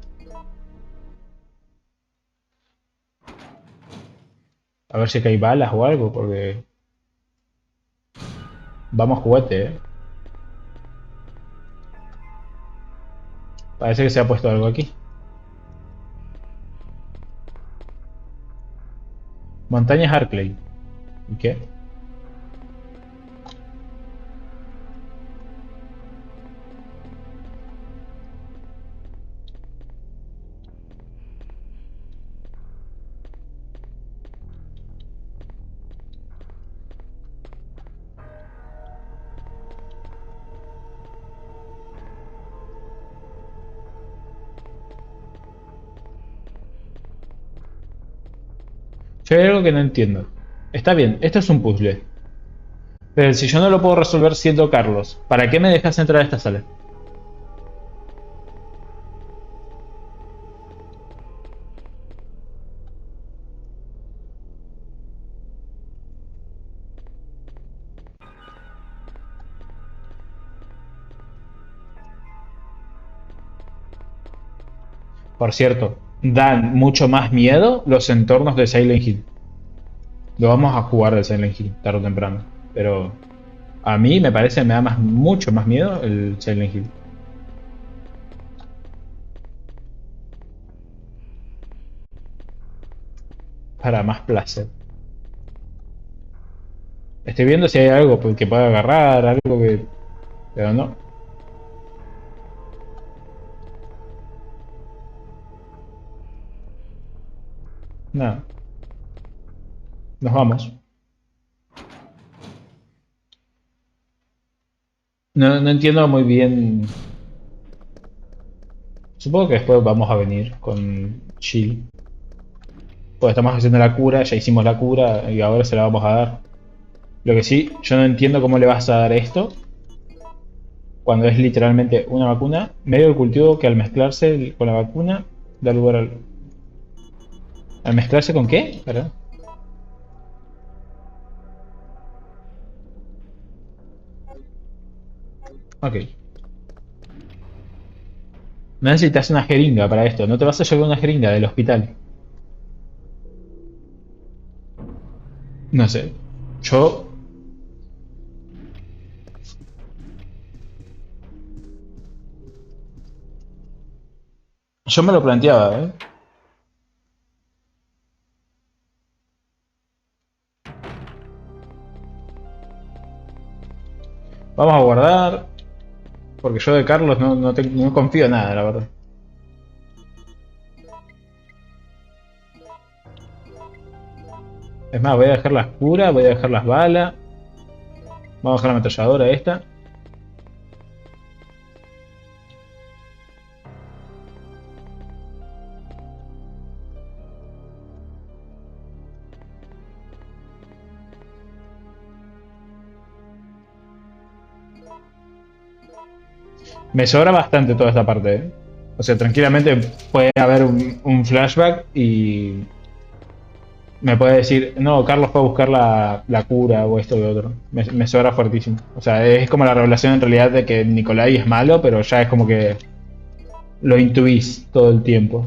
[SPEAKER 1] A ver si acá hay balas o algo, porque... Vamos juguete, Parece que se ha puesto algo aquí. Montañas Arklay. ¿Y qué? Yo hay algo que no entiendo. Está bien, esto es un puzzle. Pero si yo no lo puedo resolver siendo Carlos, ¿para qué me dejas entrar a esta sala? Por cierto, dan mucho más miedo los entornos de Silent Hill. Lo vamos a jugar de Silent Hill, tarde o temprano. Pero a mí me parece, me da mucho más miedo el Silent Hill. Para más placer. Estoy viendo si hay algo que pueda agarrar, algo que... Pero no. Nada. Nos vamos. No entiendo muy bien. Supongo que después vamos a venir con Chill. Pues estamos haciendo la cura, ya hicimos la cura y ahora se la vamos a dar. Lo que sí, yo no entiendo cómo le vas a dar esto cuando es literalmente una vacuna. Medio de cultivo que al mezclarse con la vacuna da lugar al... ¿Al mezclarse con qué? ¿Verdad? Ok. No necesitas una jeringa para esto. No te vas a llevar una jeringa del hospital. No sé. Yo... Yo me lo planteaba, ¿eh? Vamos a guardar. Porque yo de Carlos no confío en nada, la verdad. Es más, voy a dejar las curas, voy a dejar las balas. Vamos a dejar la ametralladora esta. Me sobra bastante toda esta parte, ¿eh? O sea, tranquilamente puede haber un flashback y me puede decir, no, Carlos fue a buscar la cura o esto o lo otro. Me sobra fuertísimo. O sea, es como la revelación en realidad de que Nikolai es malo, pero ya es como que lo intuís todo el tiempo.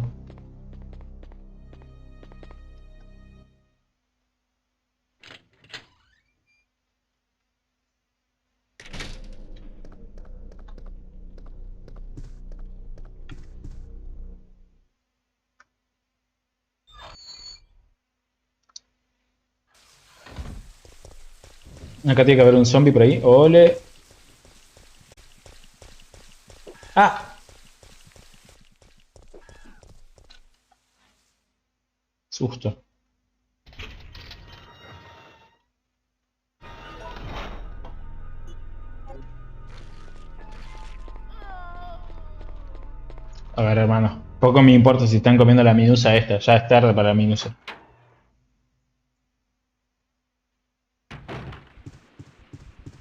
[SPEAKER 1] Acá tiene que haber un zombie por ahí. ¡Ole! ¡Ah! Susto. A ver, hermano. Poco me importa si están comiendo la minusa esta. Ya es tarde para la minusa.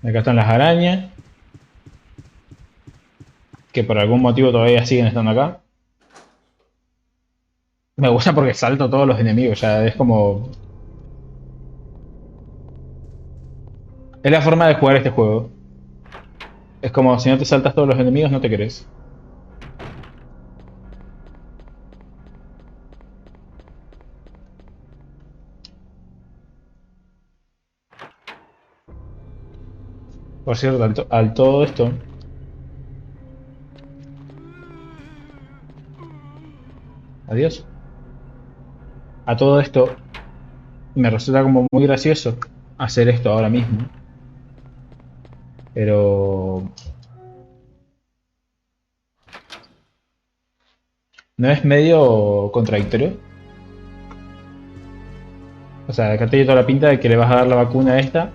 [SPEAKER 1] Acá están las arañas. Que por algún motivo todavía siguen estando acá. Me gusta porque salto todos los enemigos. Ya es como... Es la forma de jugar este juego. Es como si no te saltas todos los enemigos, no te querés. Por cierto, al todo esto... Adiós. A todo esto me resulta como muy gracioso hacer esto ahora mismo. Pero... ¿No es medio contradictorio? O sea, acá tiene toda la pinta de que le vas a dar la vacuna a esta.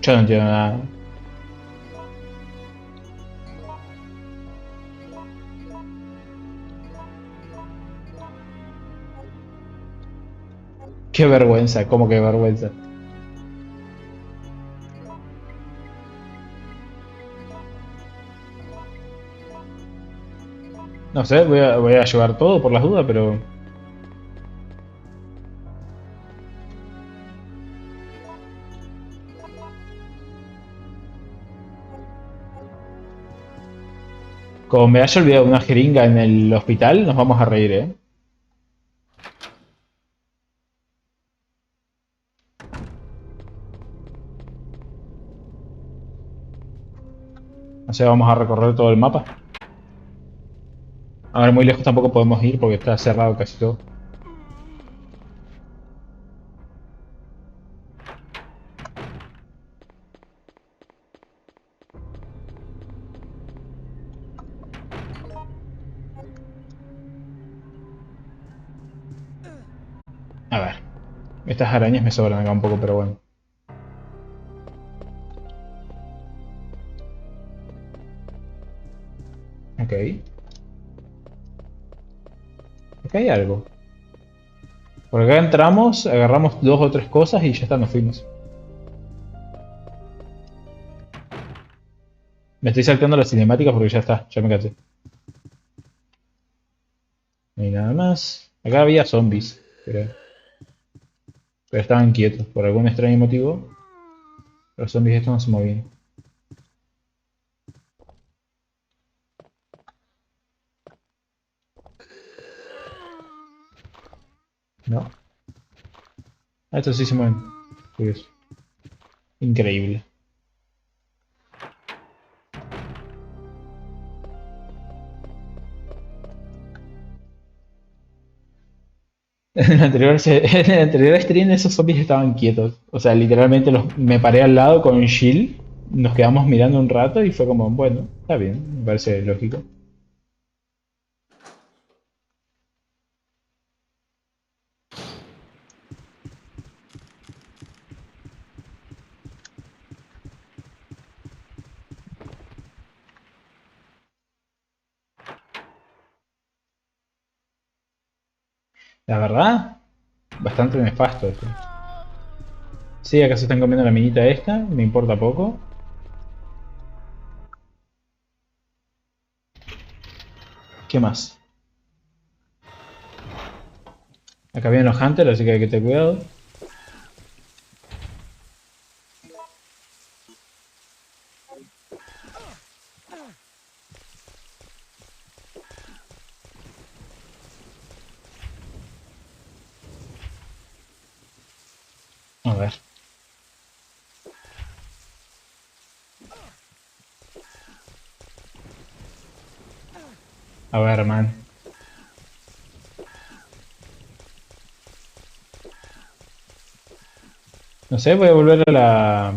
[SPEAKER 1] Yo no entiendo nada. Qué vergüenza, ¿cómo que vergüenza? No sé, voy a llevar todo por las dudas, pero... Como me haya olvidado una jeringa en el hospital, nos vamos a reír, ¿eh? O sea, vamos a recorrer todo el mapa. A ver, muy lejos tampoco podemos ir porque está cerrado casi todo. A ver. Estas arañas me sobran acá un poco, pero bueno. Ok. Acá hay algo. Por acá entramos, agarramos 2 o 3 cosas y ya está, nos fuimos. Me estoy saltando la cinemática porque ya está, ya me cansé. No hay nada más. Acá había zombies, pero estaban quietos. Por algún extraño motivo, los zombies estos no se movían. No. Ah, estos sí se mueven. Curioso. Increíble. En el anterior stream esos zombies estaban quietos. O sea, literalmente me paré al lado con un shield, nos quedamos mirando un rato y fue como, bueno, está bien, me parece lógico. La verdad, bastante nefasto esto. Sí, acá se están comiendo la minita esta, me importa poco. ¿Qué más? Acá vienen los hunters, así que hay que tener cuidado. A ver. A ver, man. No sé, voy a volver a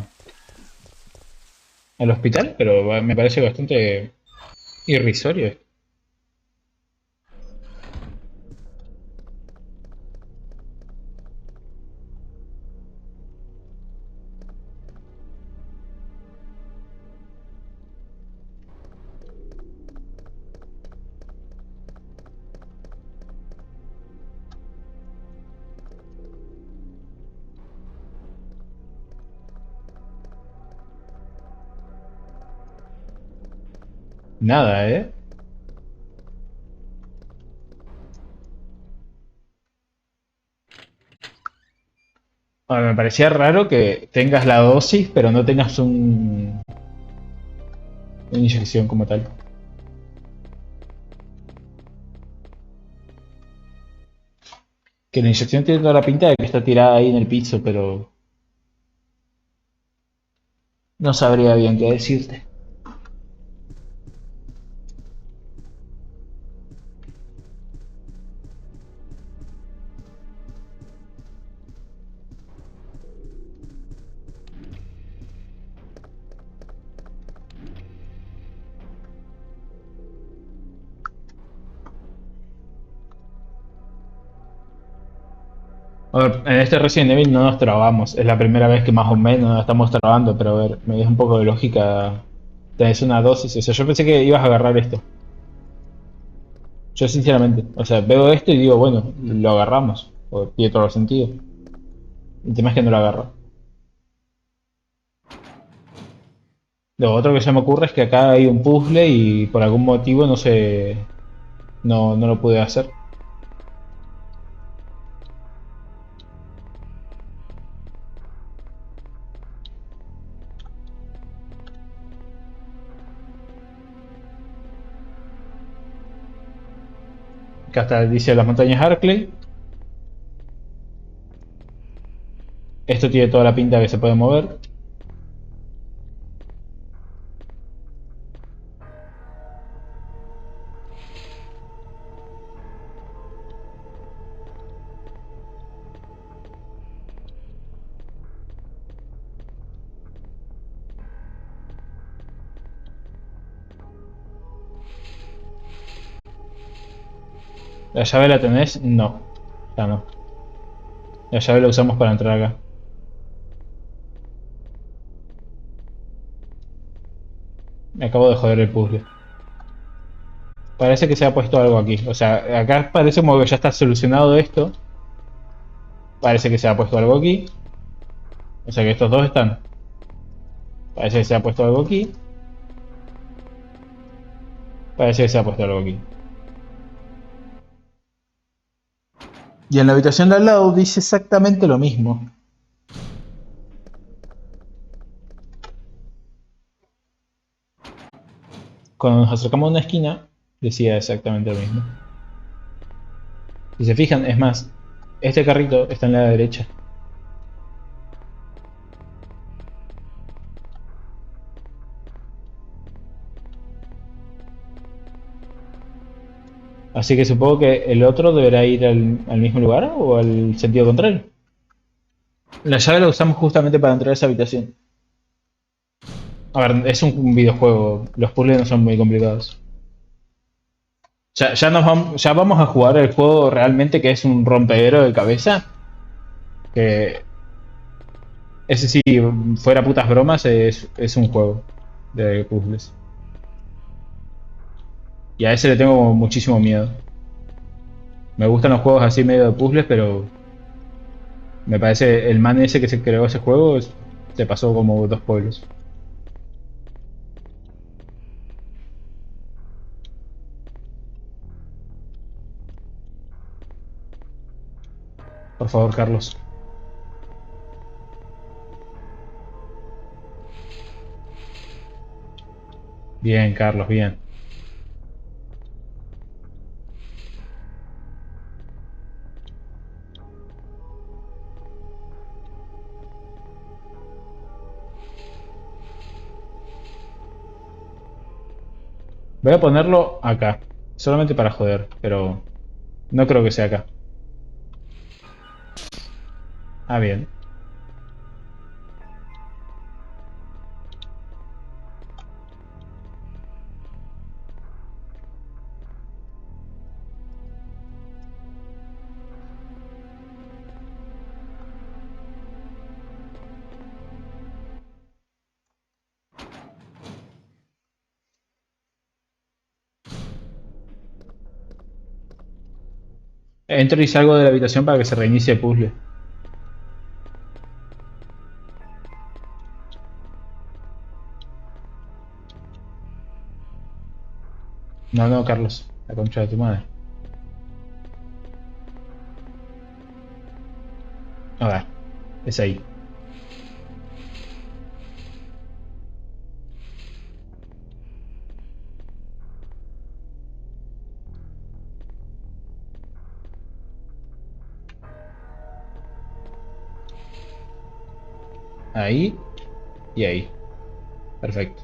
[SPEAKER 1] al hospital, pero me parece bastante irrisorio esto. Nada, ¿eh? Bueno, me parecía raro que tengas la dosis, pero no tengas una inyección como tal. Que la inyección tiene toda la pinta de que está tirada ahí en el piso, pero no sabría bien qué decirte. A ver, en este Resident Evil no nos trabamos, es la primera vez que más o menos nos estamos trabando, pero a ver, me dio un poco de lógica. Tenés una dosis, o sea, yo pensé que ibas a agarrar esto. Yo sinceramente, o sea, veo esto y digo, bueno, lo agarramos, o tiene todo el sentido. El tema es que no lo agarro. Lo otro que se me ocurre es que acá hay un puzzle y por algún motivo no sé. No lo pude hacer. Acá está, dice las montañas Arklay. Esto tiene toda la pinta que se puede mover. ¿La llave la tenés? No. Ya no. La llave la usamos para entrar acá. Me acabo de joder el puzzle. Parece que se ha puesto algo aquí. O sea, acá parece como que ya está solucionado esto. Parece que se ha puesto algo aquí. O sea que estos dos están. Parece que se ha puesto algo aquí. Parece que se ha puesto algo aquí. Y en la habitación de al lado dice exactamente lo mismo. Cuando nos acercamos a una esquina, decía exactamente lo mismo. Si se fijan, es más, este carrito está en la derecha. Así que supongo que el otro deberá ir al mismo lugar o al sentido contrario. La llave la usamos justamente para entrar a esa habitación. A ver, es un videojuego, los puzzles no son muy complicados. Ya vamos a jugar el juego realmente que es un rompedero de cabeza. Que ese sí, fuera putas bromas, es un juego de puzzles. Y a ese le tengo muchísimo miedo. Me gustan los juegos así medio de puzzles, pero me parece el man ese que se creó ese juego se pasó como dos pueblos. Por favor, Carlos. Bien, Carlos, bien. Voy a ponerlo acá, solamente para joder, pero no creo que sea acá. Ah, bien. Entro y salgo de la habitación para que se reinicie el puzzle. No, no, Carlos. La concha de tu madre. A ver. Es ahí. Ahí. Y ahí. Perfecto.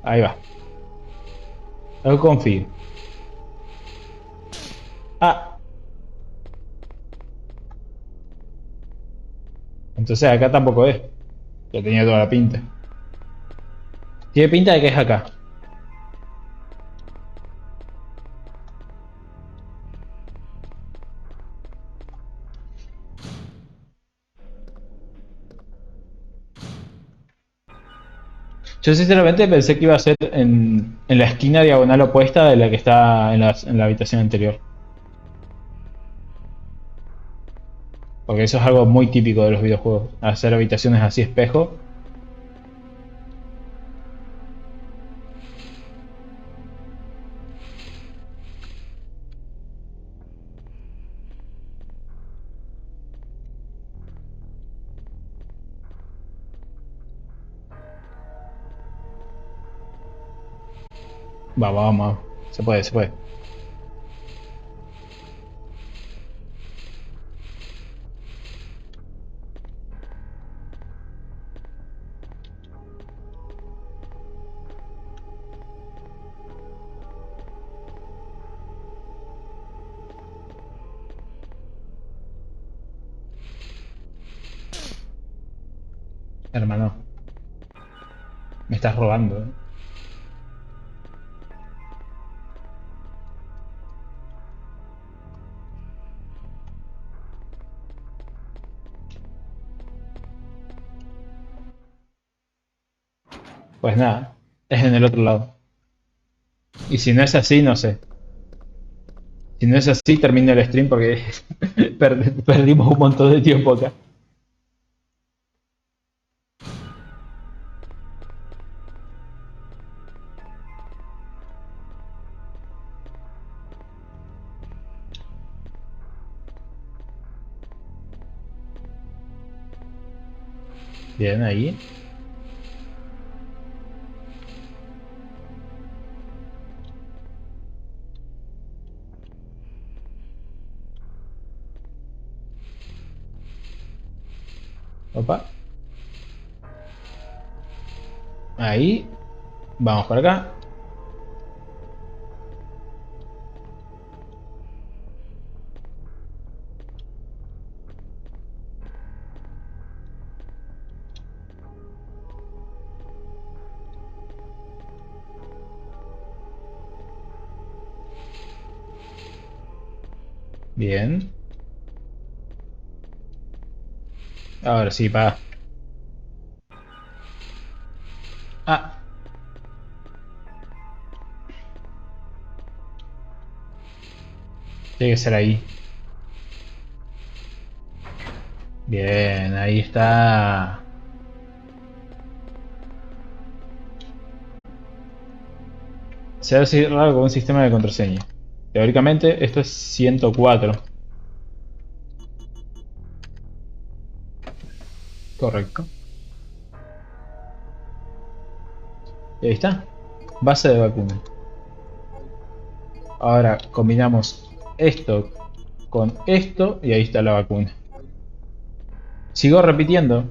[SPEAKER 1] Ahí va. Yo confío. Ah. Entonces acá tampoco es. Ya tenía toda la pinta. Tiene pinta de que es acá. Yo sinceramente pensé que iba a ser en la esquina diagonal opuesta de la que está en la habitación anterior. Porque eso es algo muy típico de los videojuegos. Hacer habitaciones así espejo. Vamos, vamos. Se puede, se puede. Hermano. Me estás robando, ¿eh? Pues nada, es en el otro lado. Y si no es así, no sé. Si no es así, termino el stream porque perdimos un montón de tiempo acá. Bien, ahí. Opa. Ahí. Vamos por acá. Bien. Ahora sí, pa. Ah. Tiene que ser ahí. Bien, ahí está. Se ha cerrado con un sistema de contraseña. Teóricamente esto es 104. Correcto. Y ahí está. Base de vacuna. Ahora combinamos esto con esto y ahí está la vacuna. Sigo repitiendo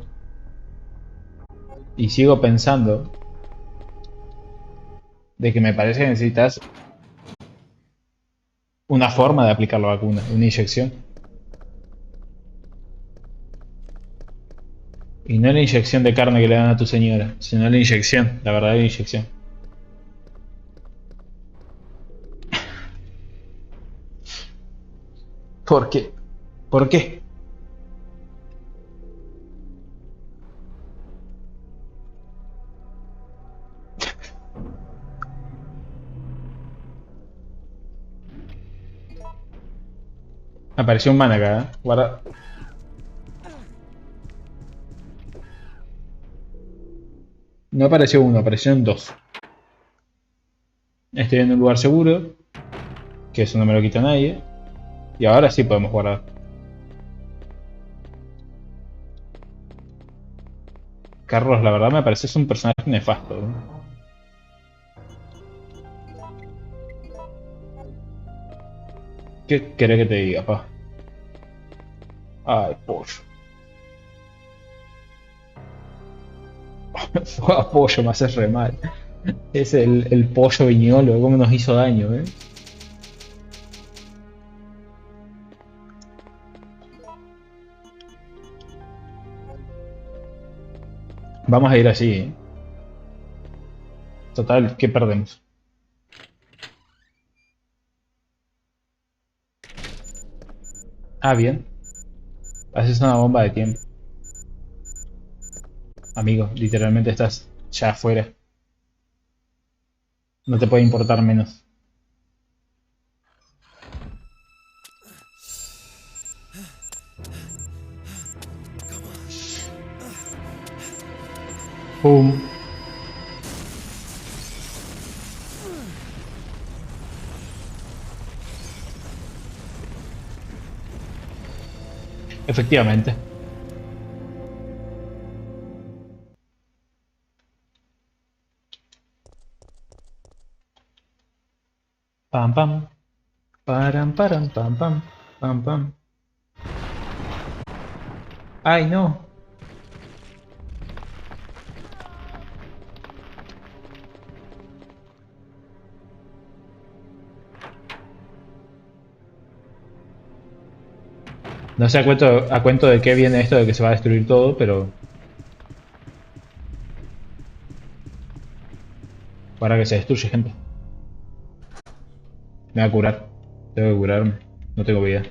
[SPEAKER 1] y sigo pensando de que me parece que necesitas una forma de aplicar la vacuna, una inyección. Y no la inyección de carne que le dan a tu señora, sino la inyección, la verdadera inyección. ¿Por qué? ¿Por qué? Apareció un man acá, ¿eh? Guarda. No apareció uno, aparecieron dos. Estoy en un lugar seguro, que eso no me lo quita nadie. Y ahora sí podemos guardar. Carlos, la verdad me parece un personaje nefasto, ¿eh? ¿Qué querés que te diga, pa? Ay, pollo. Pollo, me hace re mal. Es el pollo viñolo, cómo nos hizo daño, ¿eh? Vamos a ir así, ¿eh? Total, ¿qué perdemos? Ah, bien. Haces una bomba de tiempo. Amigo, literalmente estás ya afuera. No te puede importar menos. Pum. Efectivamente. Pam pam. Param param pam pam. Pam pam. Ay, no. No sé a cuento de qué viene esto de que se va a destruir todo, pero para que se destruye, gente. Me va a curar. Tengo que curarme. No tengo vida.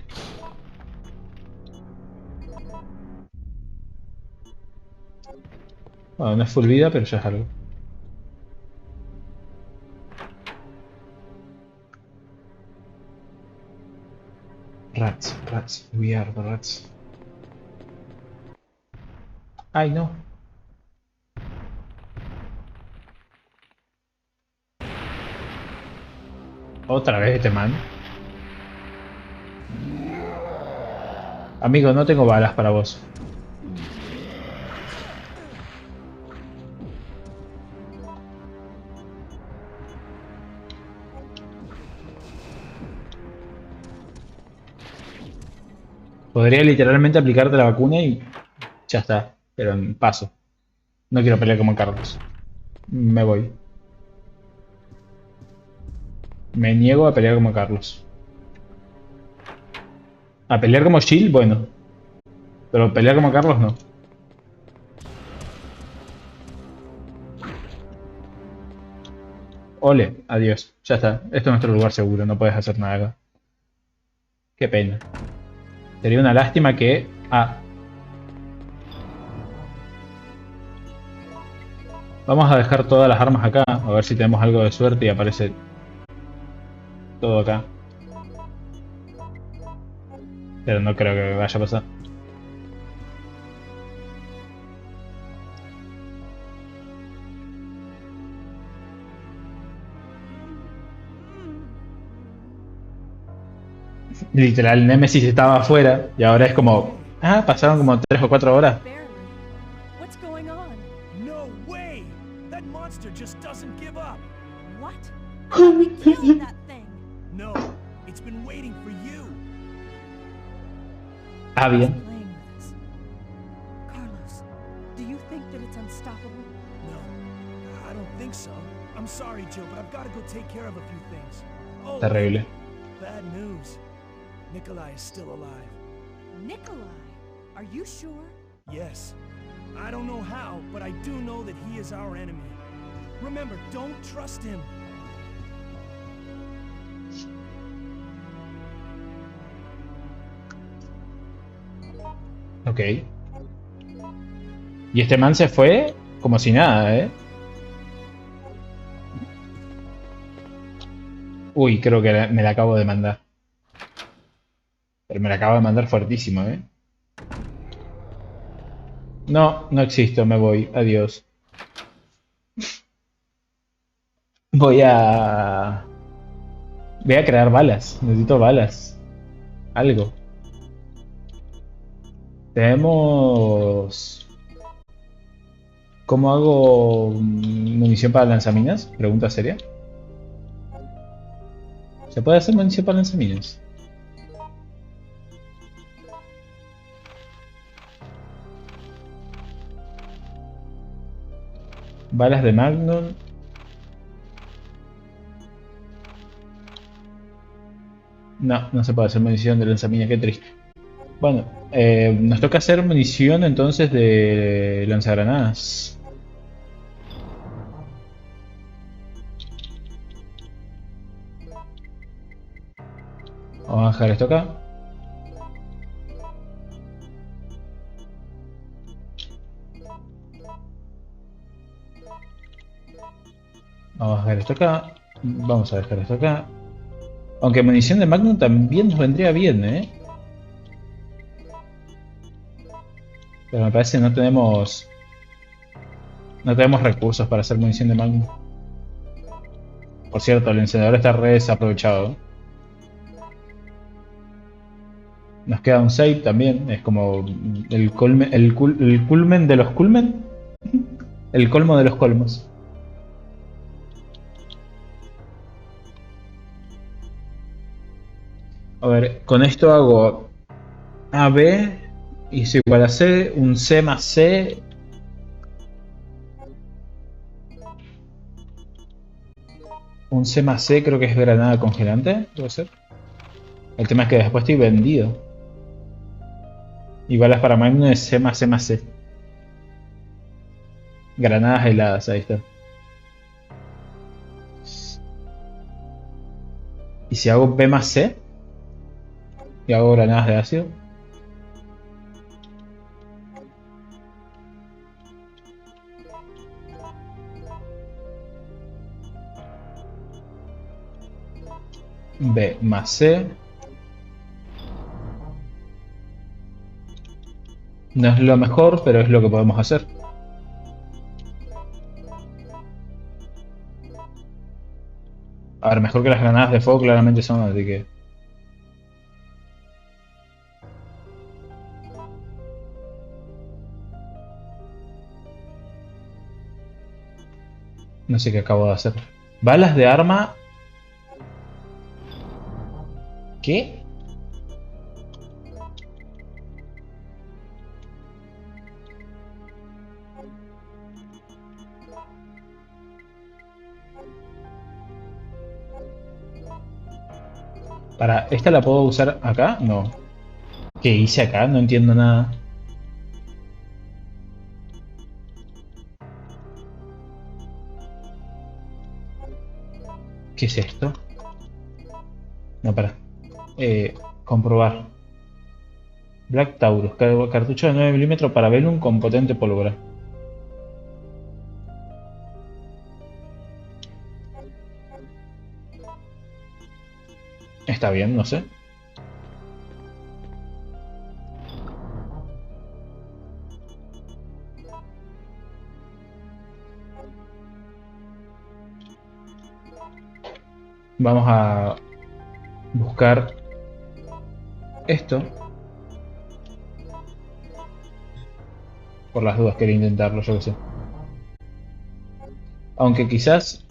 [SPEAKER 1] Bueno, no es full vida, pero ya es algo. Rats, rats, we are the rats. Ay, no. Otra vez este man. Amigo, no tengo balas para vos. Podría literalmente aplicarte la vacuna y ya está. Pero paso. No quiero pelear como Carlos. Me voy. Me niego a pelear como Carlos. A pelear como Shield, bueno. Pero pelear como Carlos, no. Ole, adiós. Ya está. Esto es nuestro lugar seguro. No puedes hacer nada acá. Qué pena. Sería una lástima que... Ah. Vamos a dejar todas las armas acá. A ver si tenemos algo de suerte y aparece todo acá. Pero no creo que vaya a pasar. Literal, Nemesis estaba afuera y ahora es como... Ah, pasaron como 3 o 4 horas.
[SPEAKER 3] Barely. What's going on?
[SPEAKER 4] No way! That monster just doesn't give up.
[SPEAKER 3] What? We killed that thing.
[SPEAKER 4] No, it's been waiting for you.
[SPEAKER 1] Ah, bien.
[SPEAKER 3] Playing with us. Carlos, do you think that it's unstoppable?
[SPEAKER 4] No, I don't think so. I'm sorry, Jill, but I've got to go take care of a few things. Oh,
[SPEAKER 1] Terrible.
[SPEAKER 4] bad news. Nikolai is still alive.
[SPEAKER 3] Nikolai, are you sure?
[SPEAKER 4] Yes. I don't know how, but I do know that he is our enemy. Remember, don't trust him.
[SPEAKER 1] Ok. Y este man se fue como si nada, ¿eh? Uy, creo que me la acabo de mandar. Pero me la acabo de mandar fuertísimo, ¿eh? No, no existo, me voy. Adiós. Voy a... Voy a crear balas. Necesito balas. Algo. Tenemos... ¿Cómo hago munición para lanzaminas? Pregunta seria. ¿Se puede hacer munición para lanzaminas? Balas de Magnum. No, no se puede hacer munición de lanzaminas, qué triste. Bueno, nos toca hacer munición entonces de lanzagranadas. Vamos a dejar esto acá. Vamos a dejar esto acá. Vamos a dejar esto acá. Aunque munición de Magnum también nos vendría bien, ¿eh? Pero me parece que no tenemos... No tenemos recursos para hacer munición de Magnum. Por cierto, el encendedor está re desaprovechado. Nos queda un save también. Es como el culmen, el culmen de los culmen. El colmo de los colmos. A ver, con esto hago AB es igual a C, un C más C. Un C más C creo que es granada congelante, puede ser. El tema es que después estoy vendido. Y balas para Magnum es C más C más C. Granadas heladas, ahí está. ¿Y si hago B más C? Y hago granadas de ácido. B más C. No es lo mejor, pero es lo que podemos hacer. A ver, mejor que las granadas de fuego claramente son, así que... No sé qué acabo de hacer. Balas de arma... ¿Qué? Para, ¿esta la puedo usar acá? No. ¿Qué hice acá? No entiendo nada. ¿Qué es esto? No, para. Comprobar. Black Taurus, cartucho de 9 mm para Velum con potente pólvora. Está bien, no sé. Vamos a buscar esto. Por las dudas quería intentarlo, yo que sé. Aunque quizás...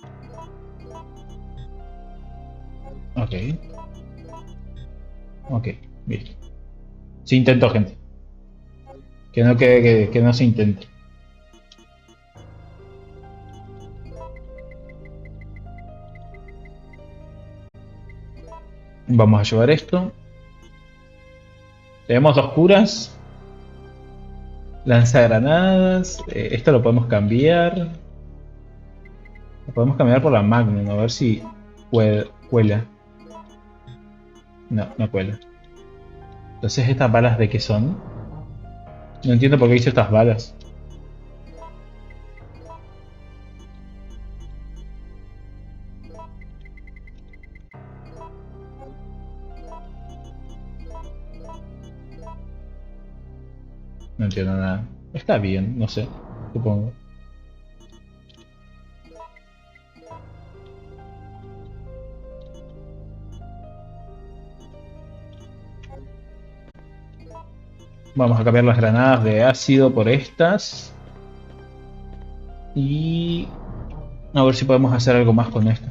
[SPEAKER 1] Ok. Ok, listo. Se intentó, gente. Que no quede que no se intente. Vamos a llevar esto. Tenemos 2 curas. Lanzagranadas. Esto lo podemos cambiar. Lo podemos cambiar por la Magnum. A ver si cuela. No, no cuela. Entonces, ¿estas balas de qué son? No entiendo por qué hice estas balas. No entiendo nada. Está bien, no sé. Supongo. Vamos a cambiar las granadas de ácido por estas. Y... a ver si podemos hacer algo más con esto.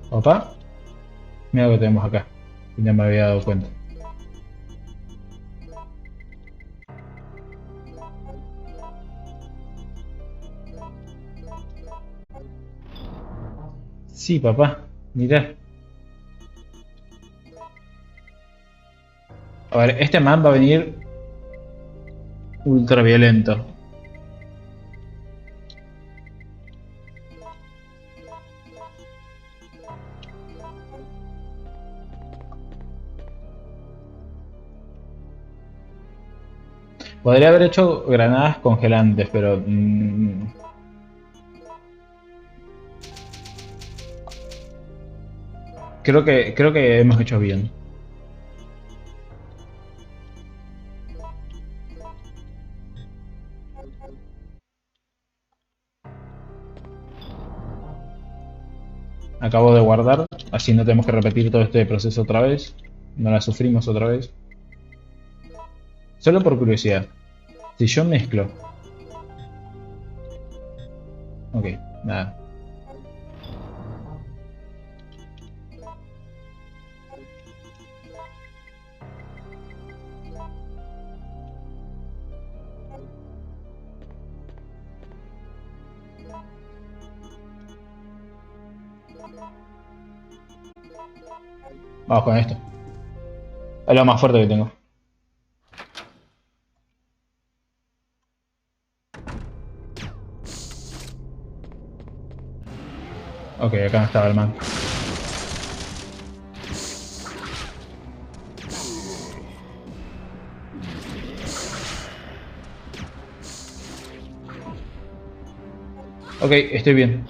[SPEAKER 1] Opa. Mira lo que tenemos acá. Ya me había dado cuenta. Sí, papá. Mirá. A ver, este man va a venir ultra violento. Podría haber hecho granadas congelantes, pero... creo que hemos hecho bien. Acabo de guardar, así no tenemos que repetir todo este proceso otra vez. No la sufrimos otra vez. Solo por curiosidad. Si yo mezclo... Ok, nada. Vamos con esto. Es lo más fuerte que tengo. Ok, acá no estaba el man. Ok, estoy bien.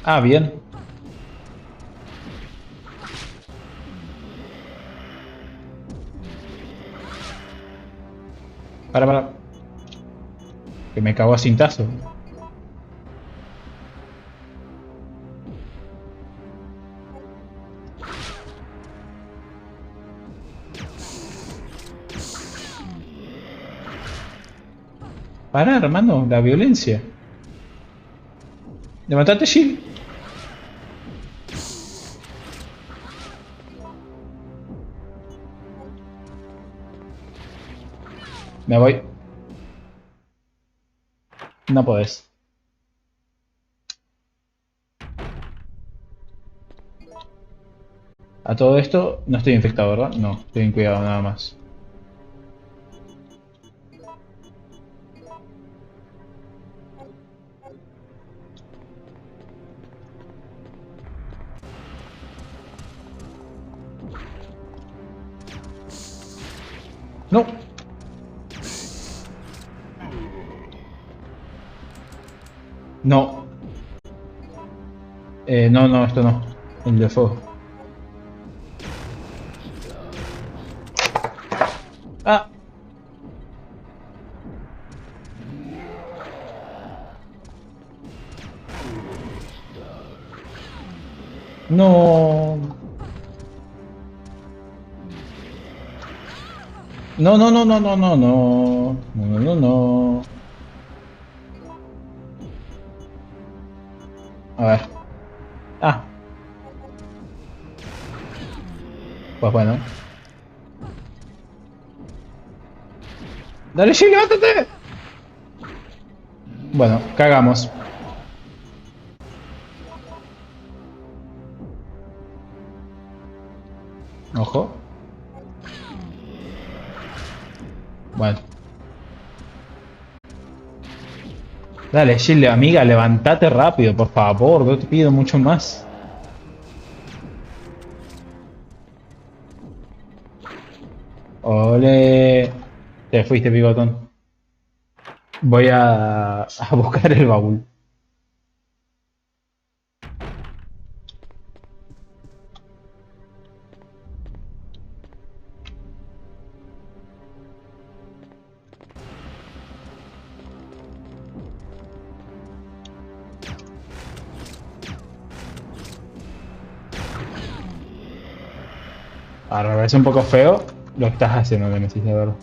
[SPEAKER 1] Ah, bien. Para. Que me cago a cintazo. Para, hermano, la violencia. Levantate, Jill. Me voy. No podés. A todo esto, no estoy infectado, ¿verdad? No, estoy en cuidado nada más. No. No. No, esto no. El de fuego. Ah. No. No, no, no, no, no, no, no. No, no, no. A ver. Ah. Pues bueno. Dale, Jill, levántate. Bueno, cagamos. Ojo. Bueno. Dale, Jill, amiga, levántate rápido, por favor. No te pido mucho más. Ole. Te fuiste, pibotón. Voy a buscar el baúl. Ahora me parece un poco feo lo que estás haciendo, Nemesis, de verdad.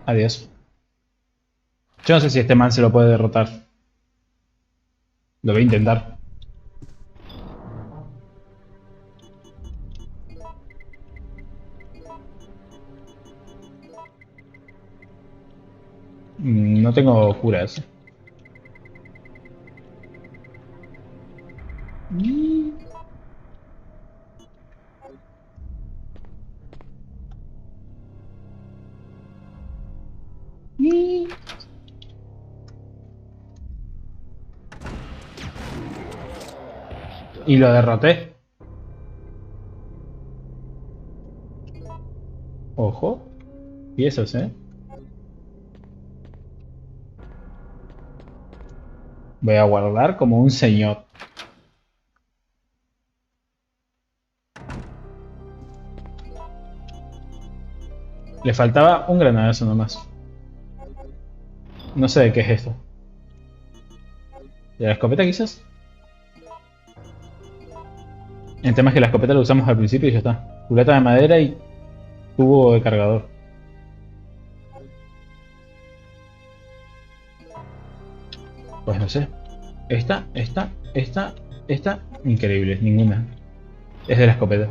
[SPEAKER 1] Adiós. Yo no sé si este man se lo puede derrotar. Lo voy a intentar. No tengo curas. Y lo derroté. Ojo. Piezas, Voy a guardar como un señor. Le faltaba un granadazo nomás. No sé de qué es esto. ¿De la escopeta quizás? El tema es que la escopeta la usamos al principio y ya está. Culata de madera y tubo de cargador. Pues no sé. Esta, increíble, ninguna. Es de la escopeta.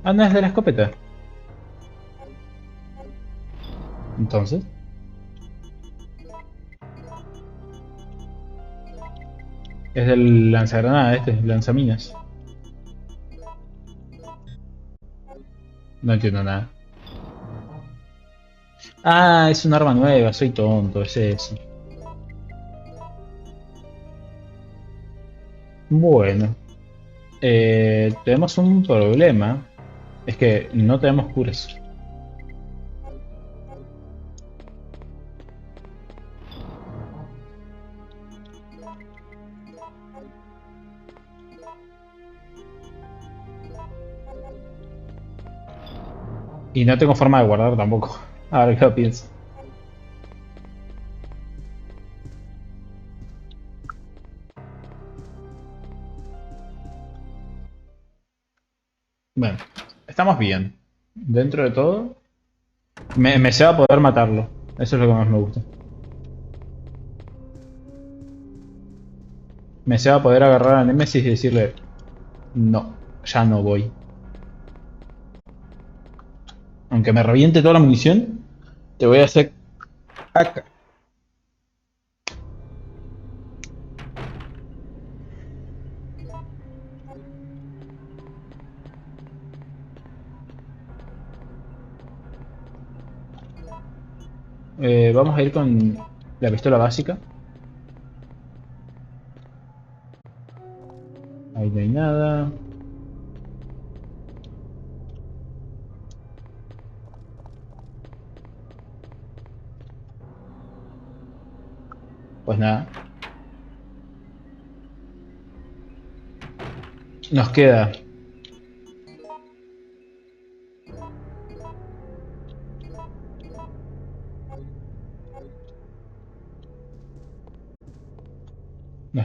[SPEAKER 1] Ah, no es de la escopeta. Entonces. Es del lanzagranada lanzaminas. No entiendo nada. Ah, es un arma nueva, soy tonto, es eso. Bueno. Tenemos un problema. Es que no tenemos curas. Y no tengo forma de guardar tampoco. A ver qué lo pienso. Bueno, estamos bien. Dentro de todo, me se va a poder matarlo. Eso es lo que más me gusta. Me se va a poder agarrar a Nemesis y decirle: no, ya no voy. Aunque me reviente toda la munición, te voy a hacer caca. Vamos a ir con la pistola básica. Ahí no hay nada. Pues nada. Nos queda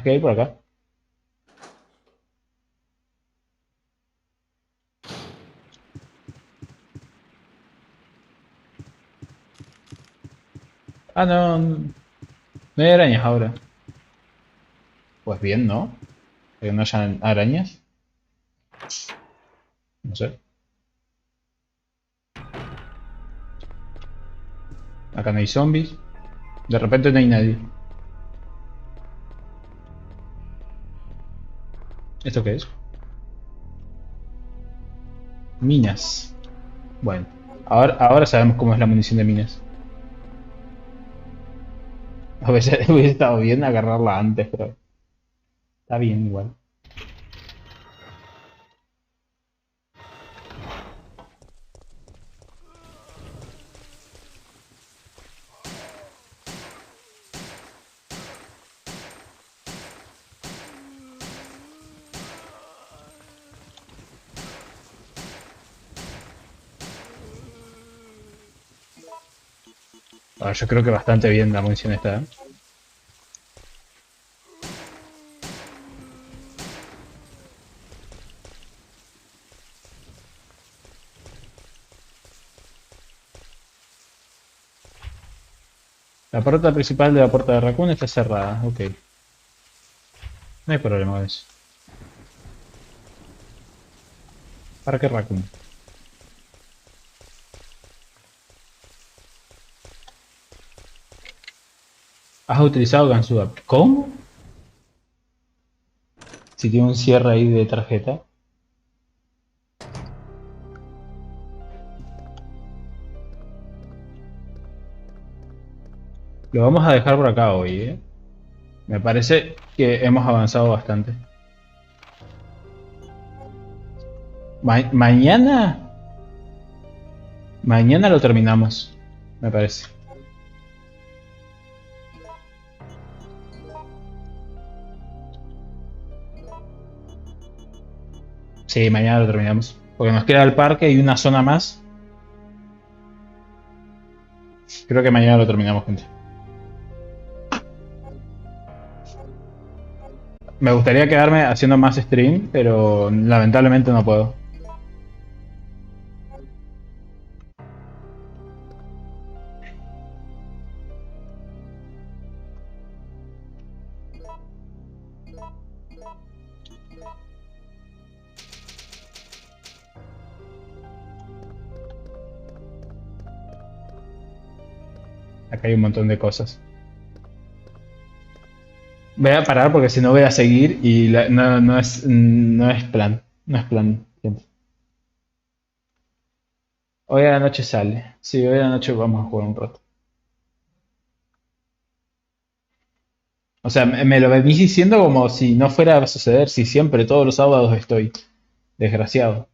[SPEAKER 1] ir por acá. Ah, no, no hay arañas ahora. Pues bien, ¿no? Que no hayan arañas. No sé. Acá no hay zombies. De repente no hay nadie. ¿Esto qué es? Minas. Bueno, ahora sabemos cómo es la munición de minas. Hubiese estado bien agarrarla antes, pero está bien igual. Ahora, yo creo que bastante bien la munición esta, ¿eh? La puerta principal de la puerta de Raccoon está cerrada, ok. No hay problema con eso. ¿Para qué Raccoon? Has utilizado Gansuda. ¿Cómo? Si tiene un cierre ahí de tarjeta. Lo vamos a dejar por acá hoy, ¿eh? Me parece que hemos avanzado bastante. Mañana lo terminamos, me parece. Sí, mañana lo terminamos. Porque nos queda el parque y una zona más. Creo que mañana lo terminamos, gente. Me gustaría quedarme haciendo más stream, pero lamentablemente no puedo. Acá hay un montón de cosas. Voy a parar porque si no voy a seguir y no es plan. No es plan, gente. Hoy a la noche sale. Sí, hoy a la noche vamos a jugar un rato. O sea, me lo venís diciendo como si no fuera a suceder, si siempre, todos los sábados estoy. Desgraciado.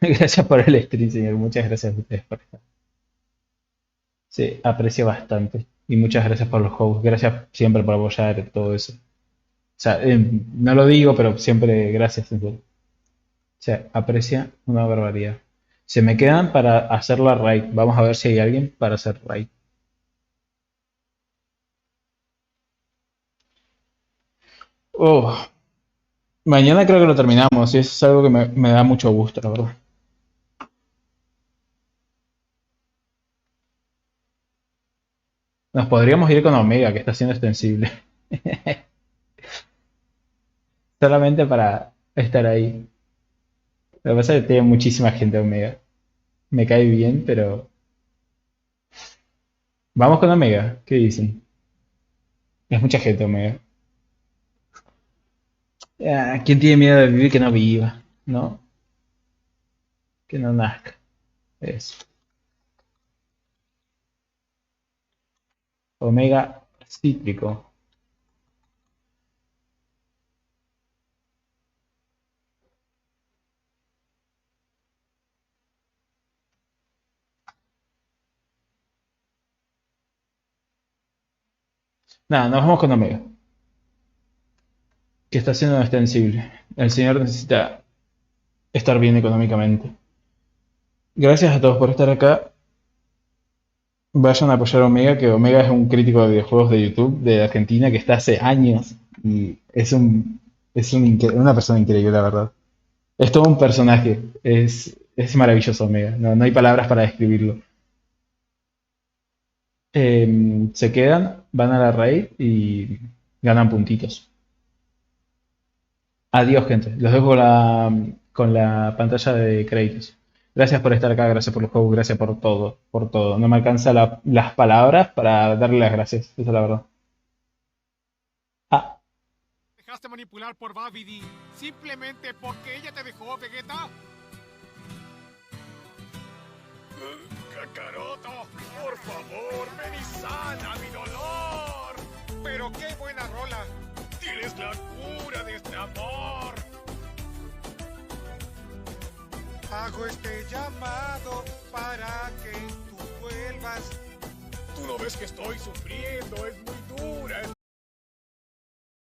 [SPEAKER 1] Gracias por el stream, señor. Muchas gracias a ustedes por estar. Sí, aprecio bastante. Y muchas gracias por los hosts. Gracias siempre por apoyar todo eso. O sea, no lo digo, pero siempre gracias. Siempre. O sea, aprecia una barbaridad. Se me quedan para hacer la raid. Vamos a ver si hay alguien para hacer raid. Oh, mañana creo que lo terminamos y eso es algo que me da mucho gusto, la verdad. Nos podríamos ir con Omega, que está siendo extensible. Solamente para estar ahí. Lo que pasa es que tiene muchísima gente Omega. Me cae bien, pero... Vamos con Omega, ¿qué dicen? Es mucha gente Omega. Ah, ¿quién tiene miedo de vivir que no viva? ¿No? Que no nazca. Eso. Omega cítrico. Nada, nos vamos con Omega. Que está siendo extensible. El señor necesita estar bien económicamente. Gracias a todos por estar acá. Vayan a apoyar a Omega, que Omega es un crítico de videojuegos de YouTube de Argentina que está hace años y una persona increíble, la verdad. Es todo un personaje. Es maravilloso Omega. No hay palabras para describirlo. Se quedan, van a la raid y ganan puntitos. Adiós, gente. Los dejo con la pantalla de créditos. Gracias por estar acá, gracias por los juegos, gracias por todo, por todo. No me alcanzan las palabras para darle las gracias, esa es la verdad. Ah,
[SPEAKER 6] ¿Dejaste manipular por Babidi simplemente porque ella te dejó, Vegeta? Kakaroto, por favor, ven y sana mi dolor. Pero qué buena rola. Tienes la cura de este amor. Hago este llamado para que tú vuelvas. Tú no ves que estoy sufriendo, es muy dura esta